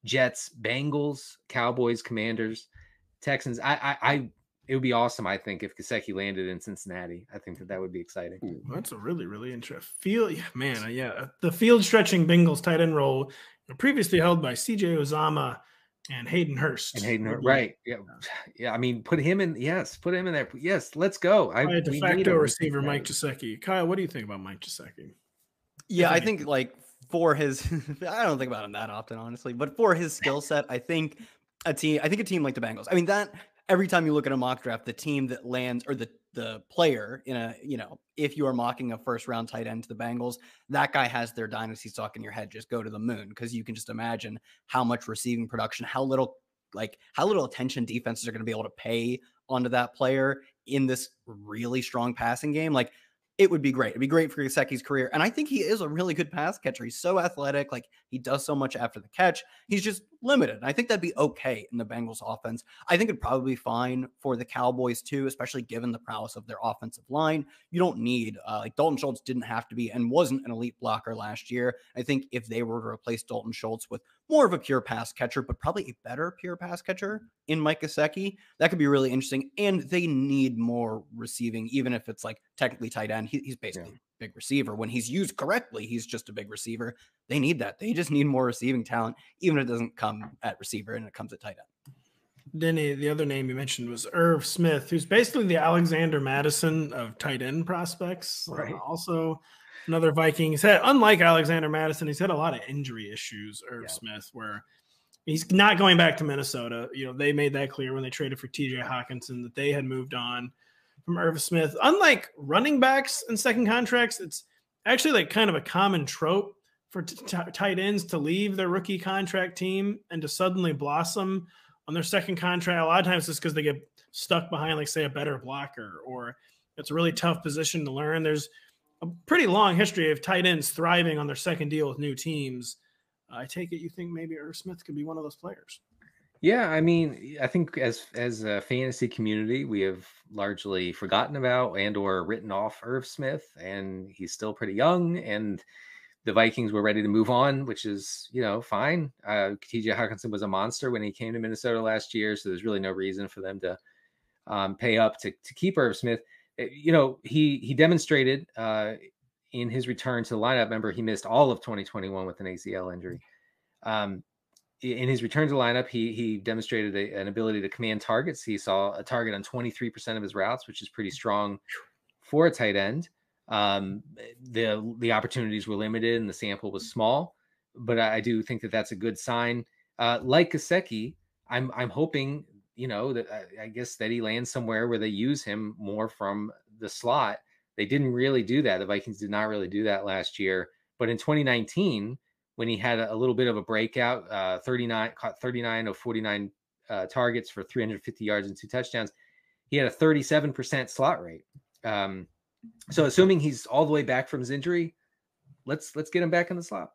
Speaker 2: Jets, Bengals, Cowboys, Commanders, Texans. It would be awesome, I think, if Gesicki landed in Cincinnati. I think that would be exciting.
Speaker 1: Ooh, that's a really, really interesting the field stretching Bengals tight end role previously held by CJ Uzomah and Hayden Hurst.
Speaker 2: Right? Yeah. I mean, put him in. Yes, put him in there. Yes, let's go.
Speaker 1: De facto receiver Mike Gesicki. Kyle, what do you think about Mike Gesicki?
Speaker 3: Yeah, I think like for his, I don't think about him that often, honestly, but for his skill set, I think a team like the Bengals. I mean, that every time you look at a mock draft, the team that lands or the player in a, if you are mocking a first round tight end to the Bengals, that guy has their dynasty stock in your head just go to the moon, because you can just imagine how much receiving production, how little attention defenses are going to be able to pay onto that player in this really strong passing game. Like, it would be great. It'd be great for Gesicki's career. And I think he is a really good pass catcher. He's so athletic. Like, he does so much after the catch. He's just limited. And I think that'd be okay in the Bengals offense. I think it'd probably be fine for the Cowboys too, especially given the prowess of their offensive line. You don't need, like, Dalton Schultz didn't have to be and wasn't an elite blocker last year. I think if they were to replace Dalton Schultz with more of a pure pass catcher, but probably a better pure pass catcher in Mike Gesicki, that could be really interesting. And they need more receiving, even if it's like technically tight end. He's basically a big receiver. When he's used correctly, he's just a big receiver. They need that. They just need more receiving talent, even if it doesn't come at receiver and it comes at tight end.
Speaker 1: Denny, the other name you mentioned was Irv Smith, who's basically the Alexander Mattison of tight end prospects.
Speaker 2: Right.
Speaker 1: Also, another Viking. He's had, unlike Alexander Mattison, he's had a lot of injury issues, Irv Smith, where he's not going back to Minnesota. They made that clear when they traded for TJ Hawkinson that they had moved on from Irv Smith. Unlike running backs and second contracts, it's actually like kind of a common trope for tight ends to leave their rookie contract team and to suddenly blossom on their second contract. A lot of times it's because they get stuck behind, like, say, a better blocker, or it's a really tough position to learn. There's a pretty long history of tight ends thriving on their second deal with new teams. I take it you think maybe Irv Smith could be one of those players.
Speaker 2: Yeah, I mean, I think as a fantasy community, we have largely forgotten about and or written off Irv Smith, and he's still pretty young, and the Vikings were ready to move on, which is, fine. TJ Hawkinson was a monster when he came to Minnesota last year, so there's really no reason for them to pay up to keep Irv Smith. He demonstrated in his return to the lineup. Remember, he missed all of 2021 with an ACL injury. In his return to the lineup, he demonstrated an ability to command targets. He saw a target on 23% of his routes, which is pretty strong for a tight end. The opportunities were limited and the sample was small, but I do think that that's a good sign. Like Gesicki, I'm hoping, that I guess that he lands somewhere where they use him more from the slot. They didn't really do that. The Vikings did not really do that last year, but in 2019, when he had a little bit of a breakout, caught 39 of 49 targets for 350 yards and 2 touchdowns, he had a 37% slot rate. So assuming he's all the way back from his injury, let's get him back in the slot.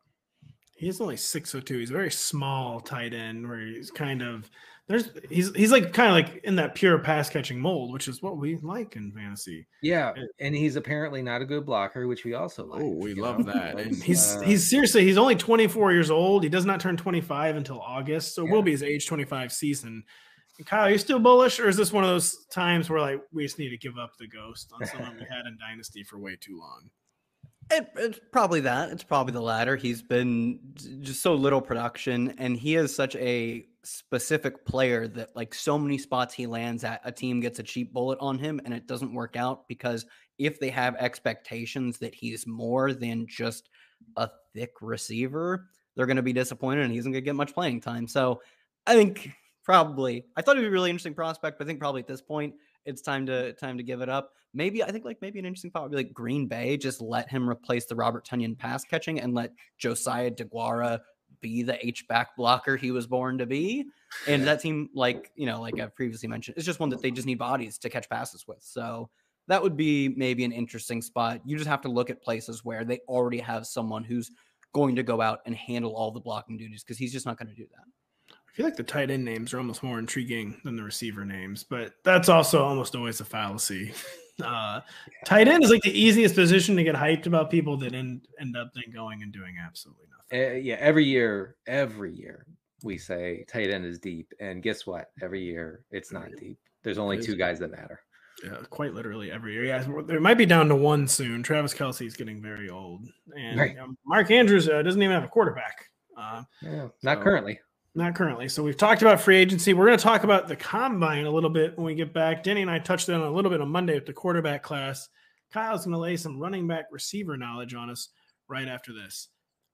Speaker 1: He's only 6'2". He's a very small tight end where he's kind of he's like kind of like in that pure pass catching mold, which is what we like in fantasy.
Speaker 2: Yeah, and he's apparently not a good blocker, which we also like.
Speaker 1: Oh, we love that. And he's seriously, he's only 24 years old. He does not turn 25 until August, so it will be his age 25 season. And Kyle, are you still bullish, or is this one of those times where, like, we just need to give up the ghost on someone we had in Dynasty for way too long?
Speaker 3: It's probably that. It's probably the latter. He's been just so little production, and he is such a specific player that, like, so many spots he lands at, a team gets a cheap bullet on him, and it doesn't work out because if they have expectations that he's more than just a thick receiver, they're going to be disappointed, and he's not going to get much playing time. So I think probably, I thought it'd be a really interesting prospect, but I think probably at this point it's time to give it up. Maybe an interesting thought would be like Green Bay, just let him replace the Robert Tonyan pass catching and let Josiah DeGuara be the H-back blocker he was born to be. And that team, like I've previously mentioned, it's just one that they just need bodies to catch passes with. So that would be maybe an interesting spot. You just have to look at places where they already have someone who's going to go out and handle all the blocking duties, because he's just not going to do that.
Speaker 1: I feel like the tight end names are almost more intriguing than the receiver names, but that's also almost always a fallacy. Tight end is like the easiest position to get hyped about people that end up then going and doing absolutely nothing.
Speaker 2: Yeah, every year we say tight end is deep, and guess what? Every year it's not deep. There's only two guys that matter.
Speaker 1: Yeah, quite literally every year. Yeah, there might be down to one soon. Travis Kelce's getting very old, and Mark Andrews doesn't even have a quarterback.
Speaker 2: Not currently.
Speaker 1: Not currently. So we've talked about free agency. We're going to talk about the combine a little bit when we get back. Denny and I touched on it a little bit on Monday with the quarterback class. Kyle's going to lay some running back receiver knowledge on us right after this.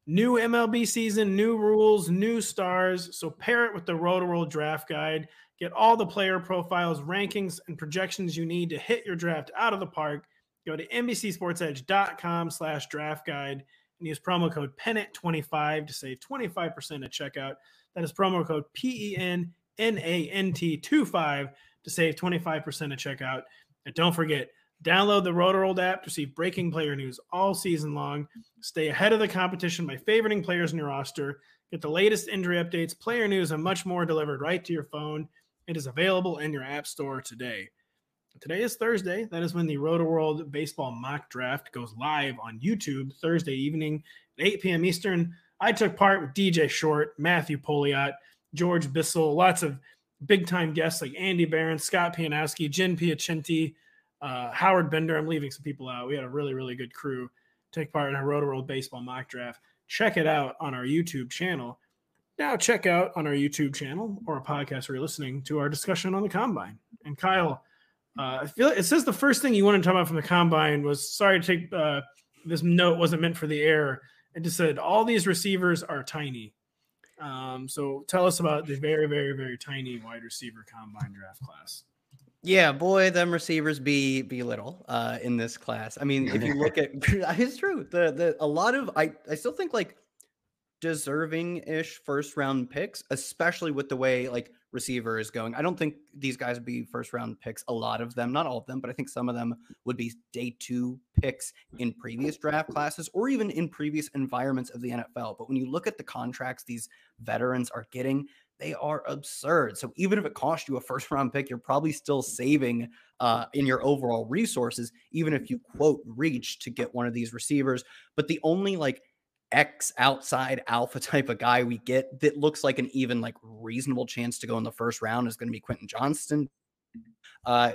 Speaker 1: New MLB season, new rules, new stars. So pair it with the Rotoworld draft guide. Get all the player profiles, rankings, and projections you need to hit your draft out of the park. Go to NBCSportsEdge.com/draft guide and use promo code PENNANT25 to save 25% at checkout. That is promo code PENNANT25 to save 25% at checkout. And don't forget, download the Rotoworld app to receive breaking player news all season long. Stay ahead of the competition by favoriting players in your roster. Get the latest injury updates, player news, and much more delivered right to your phone. It is available in your app store today. Today is Thursday. That is when the Rotoworld Baseball Mock Draft goes live on YouTube Thursday evening at 8 p.m. Eastern. I took part with DJ Short, Matthew Poliot, George Bissell, lots of big-time guests like Andy Barron, Scott Pianowski, Jen Piacenti, Howard Bender. I'm leaving some people out. We had a really, really good crew take part in our Rotoworld Baseball Mock Draft. Check it out on our YouTube channel. Now check out on our YouTube channel or a podcast where you're listening to our discussion on the Combine. And Kyle, I feel it says the first thing you want to talk about from the Combine was, sorry to take this note wasn't meant for the air. It just said all these receivers are tiny. So tell us about the very, very, very tiny wide receiver Combine draft class.
Speaker 3: Yeah, boy, them receivers be little in this class. I mean, if you look at, it's true. A lot of I still think like deserving-ish first-round picks, especially with the way like receiver is going. I don't think these guys would be first-round picks. A lot of them, not all of them, but I think some of them would be day 2 picks in previous draft classes or even in previous environments of the NFL. But when you look at the contracts these veterans are getting, they are absurd. So even if it cost you a first-round pick, you're probably still saving in your overall resources, even if you quote reach to get one of these receivers. But the only like X outside alpha type of guy we get that looks like an even like reasonable chance to go in the first round is going to be Quentin Johnston.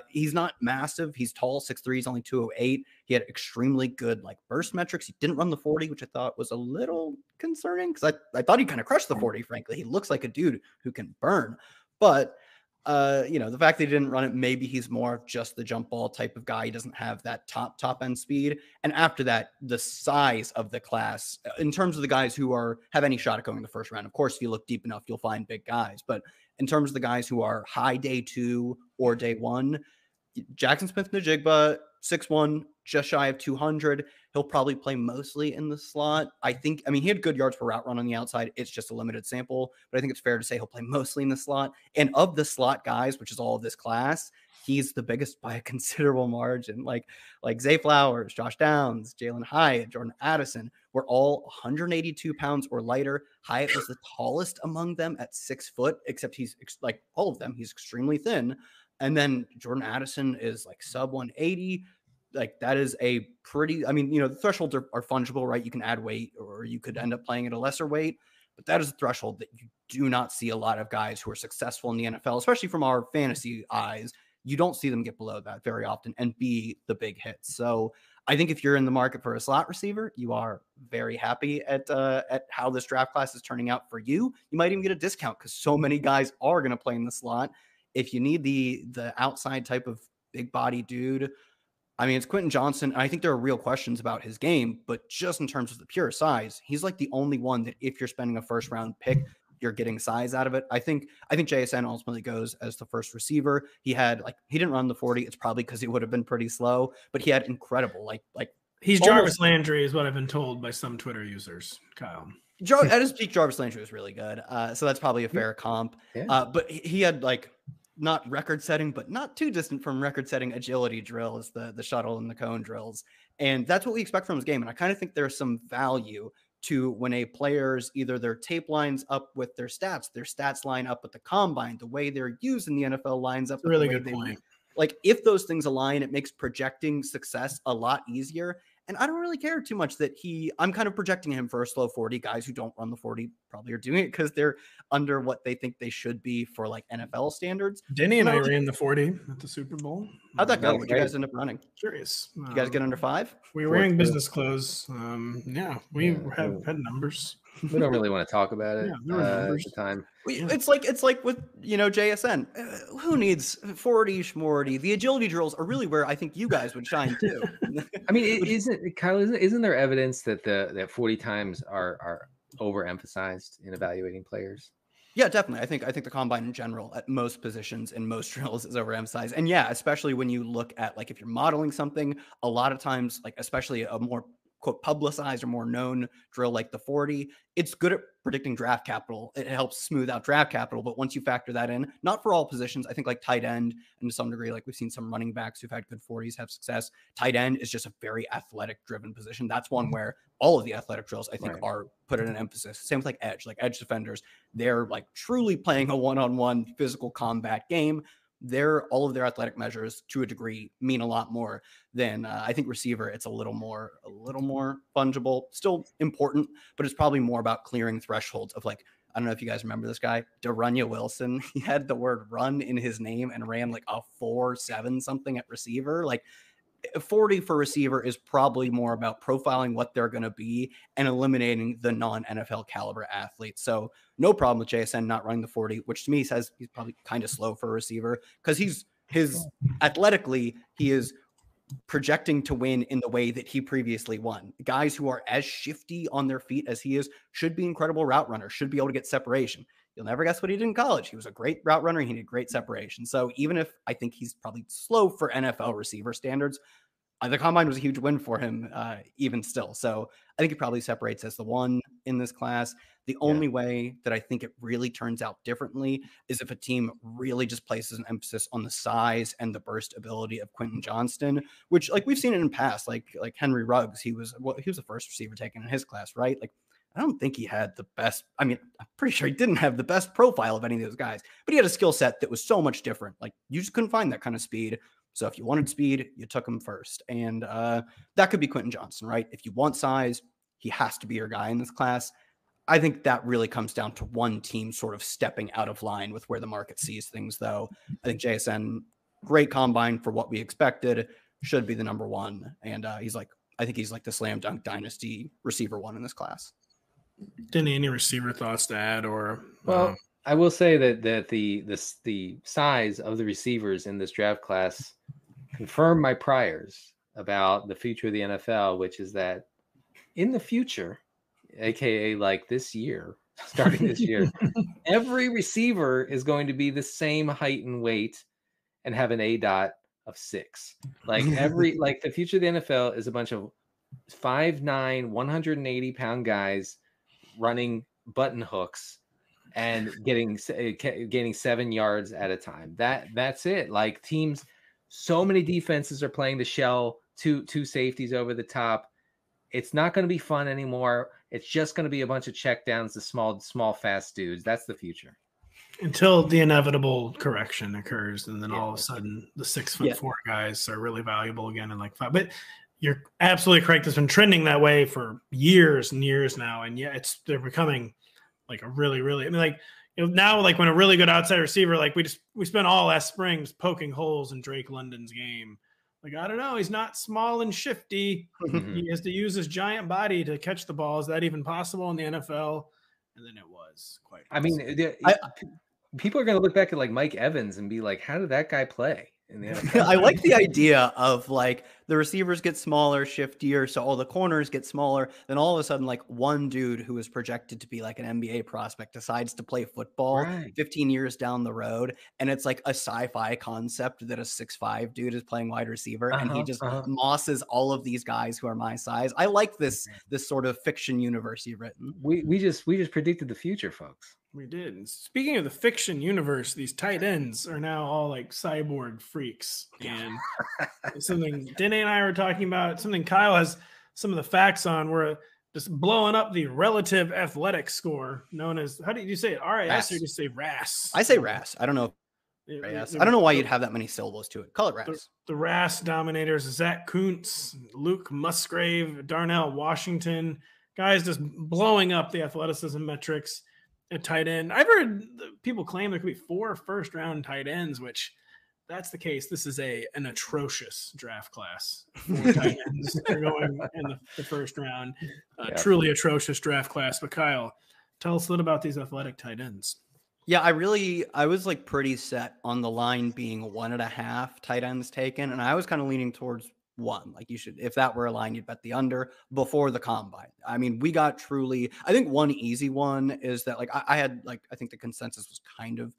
Speaker 3: He's not massive. He's tall, 6'3", he's only 208. He had extremely good like burst metrics. He didn't run the 40, which I thought was a little concerning because I thought he kind of crushed the 40, frankly. He looks like a dude who can burn. But the fact that he didn't run it, maybe he's more of just the jump ball type of guy. He doesn't have that top end speed. And after that, the size of the class in terms of the guys who have any shot at going in the first round. Of course, if you look deep enough, you'll find big guys. But in terms of the guys who are high day 2 or day 1, Jackson Smith-Njigba, 6'1", just shy of 200. He'll probably play mostly in the slot. I mean, he had good yards per route run on the outside. It's just a limited sample, but I think it's fair to say he'll play mostly in the slot. And of the slot guys, which is all of this class, he's the biggest by a considerable margin. Like Zay Flowers, Josh Downs, Jalen Hyatt, Jordan Addison were all 182 pounds or lighter. Hyatt was the tallest among them at 6 foot, except he's like all of them. He's extremely thin. And then Jordan Addison is like sub 180. Like that is a pretty, I mean, the thresholds are fungible, right? You can add weight or you could end up playing at a lesser weight, but that is a threshold that you do not see a lot of guys who are successful in the NFL, especially from our fantasy eyes. You don't see them get below that very often and be the big hits. So I think if you're in the market for a slot receiver, you are very happy at how this draft class is turning out for you. You might even get a discount because so many guys are going to play in the slot. If you need the outside type of big body dude, I mean, it's Quentin Johnston. And I think there are real questions about his game, but just in terms of the pure size, he's like the only one that if you're spending a first round pick, you're getting size out of it. I think JSN ultimately goes as the first receiver. He didn't run the 40. It's probably because he would have been pretty slow, but he had incredible, like
Speaker 1: he's Jarvis Landry is what I've been told by some Twitter users, Kyle.
Speaker 3: At his peak, Jarvis Landry was really good. So that's probably a fair comp. Yeah. But he had like, not record setting, but not too distant from record setting agility drills, the shuttle and the cone drills. And that's what we expect from his game. And I kind of think there's some value to when a player's either their tape lines up with their stats line up with the combine, the way they're used in the NFL lines up.
Speaker 1: Really good point.
Speaker 3: Like if those things align, it makes projecting success a lot easier. And I don't really care too much that I'm kind of projecting him for a slow 40. Guys who don't run the 40 probably are doing it because they're under what they think they should be for like NFL standards.
Speaker 1: Denny and I ran the 40 at the Super Bowl.
Speaker 3: How'd that go? What you guys end up running?
Speaker 1: Curious.
Speaker 3: You guys get under 5?
Speaker 1: We were wearing business clothes. Yeah, we have had numbers.
Speaker 2: We don't really want to talk about it
Speaker 1: there were numbers
Speaker 2: at the time.
Speaker 3: It's like with JSN. Who needs 40 schmorty? The agility drills are really where I think you guys would shine too.
Speaker 2: I mean, isn't there evidence that that 40 times are overemphasized in evaluating players?
Speaker 3: Yeah, definitely. I think the combine in general at most positions in most drills is overemphasized. And yeah, especially when you look at like if you're modeling something, a lot of times, like especially a more quote publicized or more known drill like the 40, it's good at predicting draft capital. It helps smooth out draft capital. But once you factor that in, not for all positions, I think like tight end and to some degree, like we've seen some running backs who've had good 40s have success. Tight end is just a very athletic driven position. That's one where all of the athletic drills I think are put in an emphasis. Same with like edge defenders. They're like truly playing a one-on-one physical combat game. All of their athletic measures to a degree mean a lot more than I think receiver. It's a little more fungible, still important, but it's probably more about clearing thresholds of like, I don't know if you guys remember this guy, Daugherty Wilson. He had the word run in his name and ran like a 4.7 something at receiver. Like 40 for receiver is probably more about profiling what they're going to be and eliminating the non-NFL caliber athletes. So no problem with JSN not running the 40, which to me says he's probably kind of slow for a receiver because his athletically, he is projecting to win in the way that he previously won. Guys who are as shifty on their feet as he is should be incredible route runners, should be able to get separation. You'll never guess what he did in college. He was a great route runner. He needed great separation. So even if I think he's probably slow for NFL receiver standards, the combine was a huge win for him, even still. So I think he probably separates as the one in this class. The only way that I think it really turns out differently is if a team really just places an emphasis on the size and the burst ability of Quentin Johnston, which like we've seen it in past, like Henry Ruggs. He was the first receiver taken in his class, right? Like I don't think he had the best. I mean, I'm pretty sure he didn't have the best profile of any of those guys, but he had a skill set that was so much different. Like you just couldn't find that kind of speed. So if you wanted speed, you took him first. And that could be Quentin Johnston, right? If you want size, he has to be your guy in this class. I think that really comes down to one team sort of stepping out of line with where the market sees things, though. I think JSN, great combine for what we expected, should be the number one. And I think he's like the slam dunk dynasty receiver one in this class.
Speaker 1: Any receiver thoughts to add or?
Speaker 2: Well, I will say that the size of the receivers in this draft class confirm my priors about the future of the NFL, which is that in the future, aka like this year, starting this year, every receiver is going to be the same height and weight and have an ADOT of 6. Like the future of the NFL is a bunch of 5'9", 180-pound guys running button hooks and gaining 7 yards at a time. That's it. Like teams, so many defenses are playing the shell, two safeties over the top. It's not going to be fun anymore. It's just going to be a bunch of checkdowns to small, fast dudes. That's the future.
Speaker 1: Until the inevitable correction occurs, and then all of a sudden the 6'4" guys are really valuable again in like 5. But you're absolutely correct. It's been trending that way for years and years now, and they're becoming like a really, really. I mean, like now, like when a really good outside receiver, like we spent all last spring poking holes in Drake London's game. Like, I don't know, he's not small and shifty. He has to use his giant body to catch the ball. Is that even possible in the NFL? And then it was quite possible.
Speaker 2: I mean, people are going to look back at like Mike Evans and be like, how did that guy play in the NFL?
Speaker 3: I like the idea of like the receivers get smaller, shiftier, so all the corners get smaller. Then all of a sudden, like one dude who is projected to be like an NBA prospect decides to play football 15 years down the road. And it's like a sci-fi concept that a 6'5" dude is playing wide receiver and he just mosses all of these guys who are my size. I like this sort of fiction universe you've written.
Speaker 2: We just predicted the future, folks.
Speaker 1: We did. And speaking of the fiction universe, these tight ends are now all like cyborg freaks. And something Denny and I were talking about, something Kyle has some of the facts on, we're just blowing up the relative athletic score known as, how did you say it? RAS or do you say RAS?
Speaker 3: I say RAS. I don't know. I don't know why you'd have that many syllables to it. Call it RAS.
Speaker 1: The RAS dominators, Zach Kuntz, Luke Musgrave, Darnell Washington, guys just blowing up the athleticism metrics at tight end. I've heard people claim there could be 4 first-round tight ends, which that's the case. This is an atrocious draft class. 4 tight ends are going in the first round. Truly atrocious draft class. But Kyle, tell us a little about these athletic tight ends.
Speaker 3: Yeah, I was like pretty set on the line being 1.5 tight ends taken. And I was kind of leaning towards 1. Like, you should, if that were a line, you'd bet the under before the combine. I mean, we got truly, I think one easy one is that, like, I had, like, I think the consensus was kind of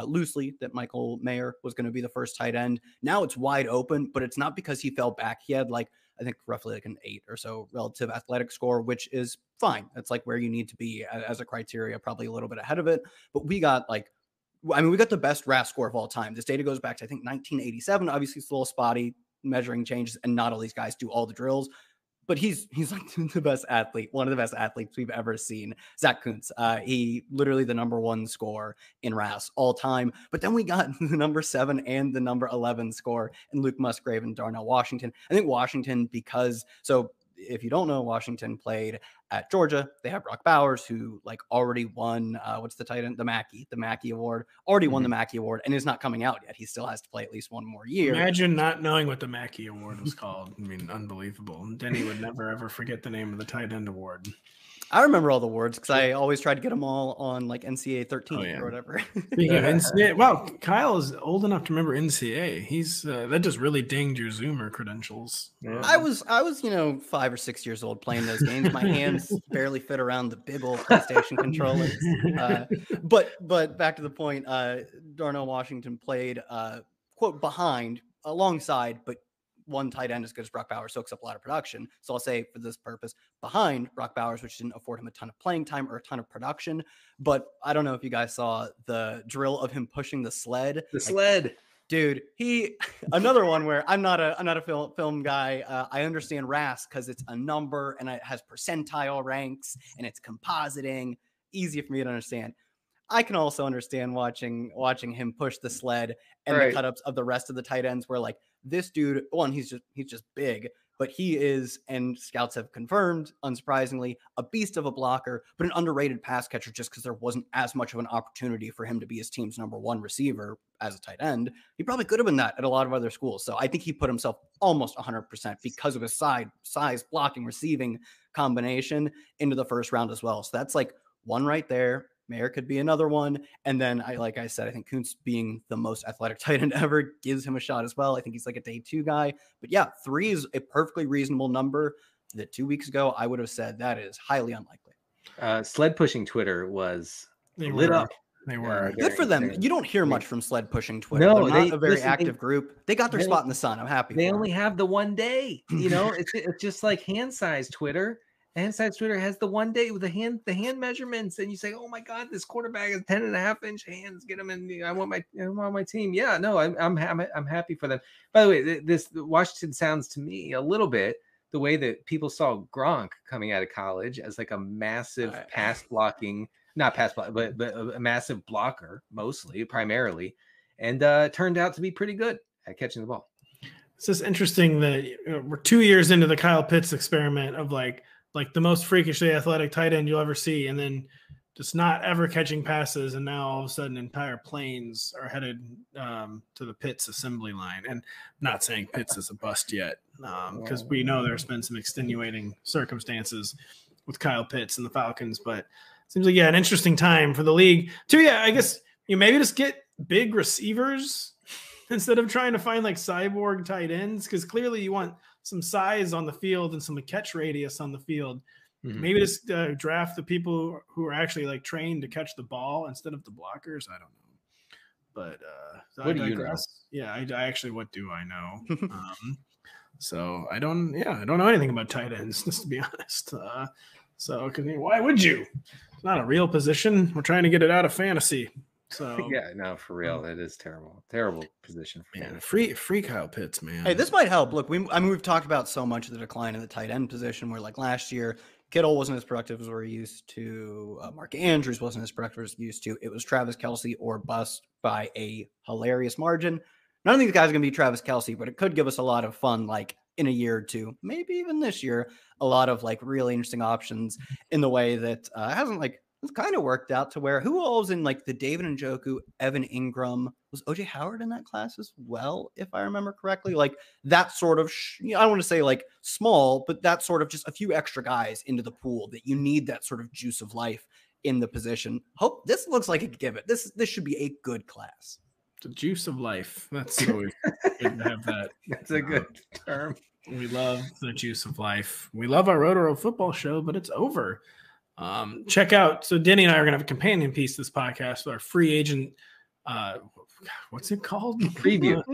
Speaker 3: loosely that Michael Mayer was going to be the first tight end. Now it's wide open, but it's not because he fell back. He had, like, I think roughly like an 8 or so relative athletic score, which is fine. That's like where you need to be as a criteria, probably a little bit ahead of it. But we got we got the best RAS score of all time. This data goes back to, I think, 1987. Obviously, it's a little spotty, measuring changes, and not all these guys do all the drills. But he's like the best athlete, one of the best athletes we've ever seen. Zach Kuntz, he literally the number 1 score in RAS all time. But then we got the number 7 and the number 11 score in Luke Musgrave and Darnell Washington. I think Washington, because, so if you don't know, Washington played at Georgia. They have Brock Bowers, who like already won, what's the tight end? The Mackey Award, already won the Mackey Award, and is not coming out yet. He still has to play at least one more year.
Speaker 1: Imagine not knowing what the Mackey Award was called. I mean, unbelievable. Denny would never, ever forget the name of the tight end award.
Speaker 3: I remember all the awards because I always tried to get them all on like NCAA 13 or whatever.
Speaker 1: Speaking of NCAA, wow, Kyle is old enough to remember NCAA. He's that just really dinged your Zoomer credentials.
Speaker 3: Yeah. I was 5 or 6 years old playing those games. My hands barely fit around the big old PlayStation controllers. But back to the point, Darnell Washington played quote behind, alongside, but one tight end as good as Brock Bowers soaks up a lot of production. So I'll say for this purpose, behind Brock Bowers, which didn't afford him a ton of playing time or a ton of production. But I don't know if you guys saw the drill of him pushing the sled. Dude, another one where I'm not a film guy. I understand RAS because it's a number and it has percentile ranks and it's compositing. Easy for me to understand. I can also understand watching him push the sled and the cut-ups of the rest of the tight ends where, like, this dude, one, he's just big, but he is, and scouts have confirmed, unsurprisingly, a beast of a blocker, but an underrated pass catcher just because there wasn't as much of an opportunity for him to be his team's number 1 receiver as a tight end. He probably could have been that at a lot of other schools. So I think he put himself almost 100% because of his size, blocking, receiving combination into the first round as well. So that's like one right there. Mayer could be another one. And then like I said, I think Kuntz being the most athletic tight end ever gives him a shot as well. I think he's like a day 2 guy, but yeah, 3 is a perfectly reasonable number that 2 weeks ago, I would have said that is highly unlikely.
Speaker 2: Sled pushing Twitter was lit up.
Speaker 1: They were
Speaker 3: good for them. You don't hear much from sled pushing Twitter. No, they're not a very active group. They got their spot in the sun. I'm happy.
Speaker 2: They only have the one day, it's just like hand size Twitter. Hand size Twitter has the one day with the hand measurements, and you say, "Oh my God, this quarterback has 10.5-inch hands. Get him in. I want my team." Yeah, no, I'm happy for them. By the way, this Washington sounds to me a little bit the way that people saw Gronk coming out of college as like a massive but a massive blocker, primarily, and turned out to be pretty good at catching the ball.
Speaker 1: It's just interesting that we're 2 years into the Kyle Pitts experiment of like the most freakishly athletic tight end you'll ever see, and then just not ever catching passes. And now all of a sudden entire planes are headed to the Pitts assembly line. And I'm not saying Pitts is a bust yet, because we know there's been some extenuating circumstances with Kyle Pitts and the Falcons, but it seems like, an interesting time for the league too. I guess you maybe just get big receivers instead of trying to find like cyborg tight ends, because clearly you want some size on the field and some catch radius on the field. Mm-hmm. Maybe just draft the people who are actually like trained to catch the ball instead of the blockers. I don't know, but
Speaker 2: what do you know?
Speaker 1: Yeah, I actually, what do I know? So I don't know anything about tight ends, just to be honest. So why would you? It's not a real position. We're trying to get it out of fantasy. So
Speaker 2: yeah, no, for real, it is terrible position for
Speaker 1: man. Free Kyle Pitts, man.
Speaker 3: Hey, this might help. Look, we've talked about so much of the decline in the tight end position. Where like last year, Kittle wasn't as productive as we're used to. Mark Andrews wasn't as productive as we're used to. It was Travis Kelce or bust by a hilarious margin. None of these guys are going to be Travis Kelce, but it could give us a lot of fun, like in a year or two, maybe even this year, a lot of like really interesting options in the way that hasn't like, it's kind of worked out to where who all was in like the David Njoku, Evan Ingram, was OJ Howard in that class as well, if I remember correctly? Like that sort of, I don't want to say like small, but that sort of just a few extra guys into the pool that you need that sort of juice of life in the position. Hope this looks like a give it. This should be a good class.
Speaker 1: The juice of life. That's always good to have that.
Speaker 2: That's a good term.
Speaker 1: We love the juice of life. We love our Rotoworld Football Show, but it's over. Check out. So Denny and I are going to have a companion piece to this podcast with our free agent. What's it called?
Speaker 2: Preview.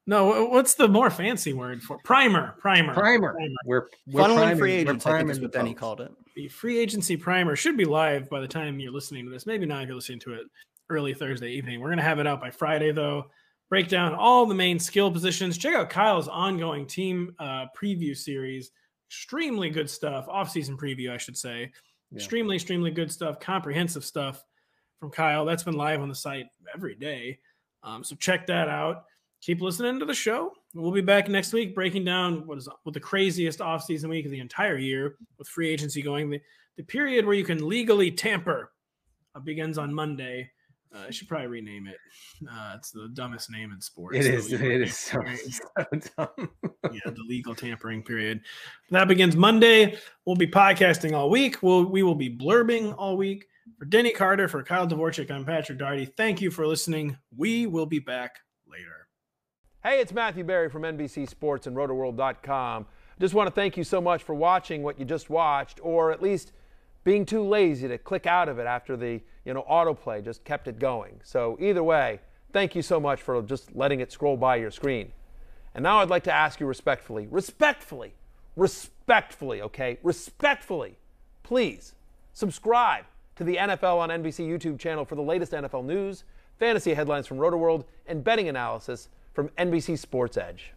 Speaker 1: No. What's the more fancy word for primer?
Speaker 2: We're
Speaker 3: funneling free agents. I think is what Denny called it.
Speaker 1: The free agency primer should be live by the time you're listening to this. Maybe not if you're listening to it early Thursday evening. We're going to have it out by Friday, though. Break down all the main skill positions. Check out Kyle's ongoing team preview series. Extremely good stuff. Off-season preview, I should say. Yeah. Extremely good stuff. Comprehensive stuff from Kyle. That's been live on the site every day. So check that out. Keep listening to the show. We'll be back next week breaking down what the craziest off-season week of the entire year with free agency going. The period where you can legally tamper begins on Monday. I should probably rename it. It's the dumbest name in sports.
Speaker 2: It is so dumb.
Speaker 1: Yeah, the legal tampering period. That begins Monday. We'll be podcasting all week. We will be blurbing all week. For Denny Carter, for Kyle Dovrchak, I'm Patrick Daugherty. Thank you for listening. We will be back later.
Speaker 4: Hey, it's Matthew Berry from NBC Sports and Rotoworld.com. Just want to thank you so much for watching what you just watched, or at least being too lazy to click out of it after the autoplay just kept it going. So either way, thank you so much for just letting it scroll by your screen. And now I'd like to ask you respectfully, please subscribe to the NFL on NBC YouTube channel for the latest NFL news, fantasy headlines from Rotoworld, and betting analysis from NBC Sports Edge.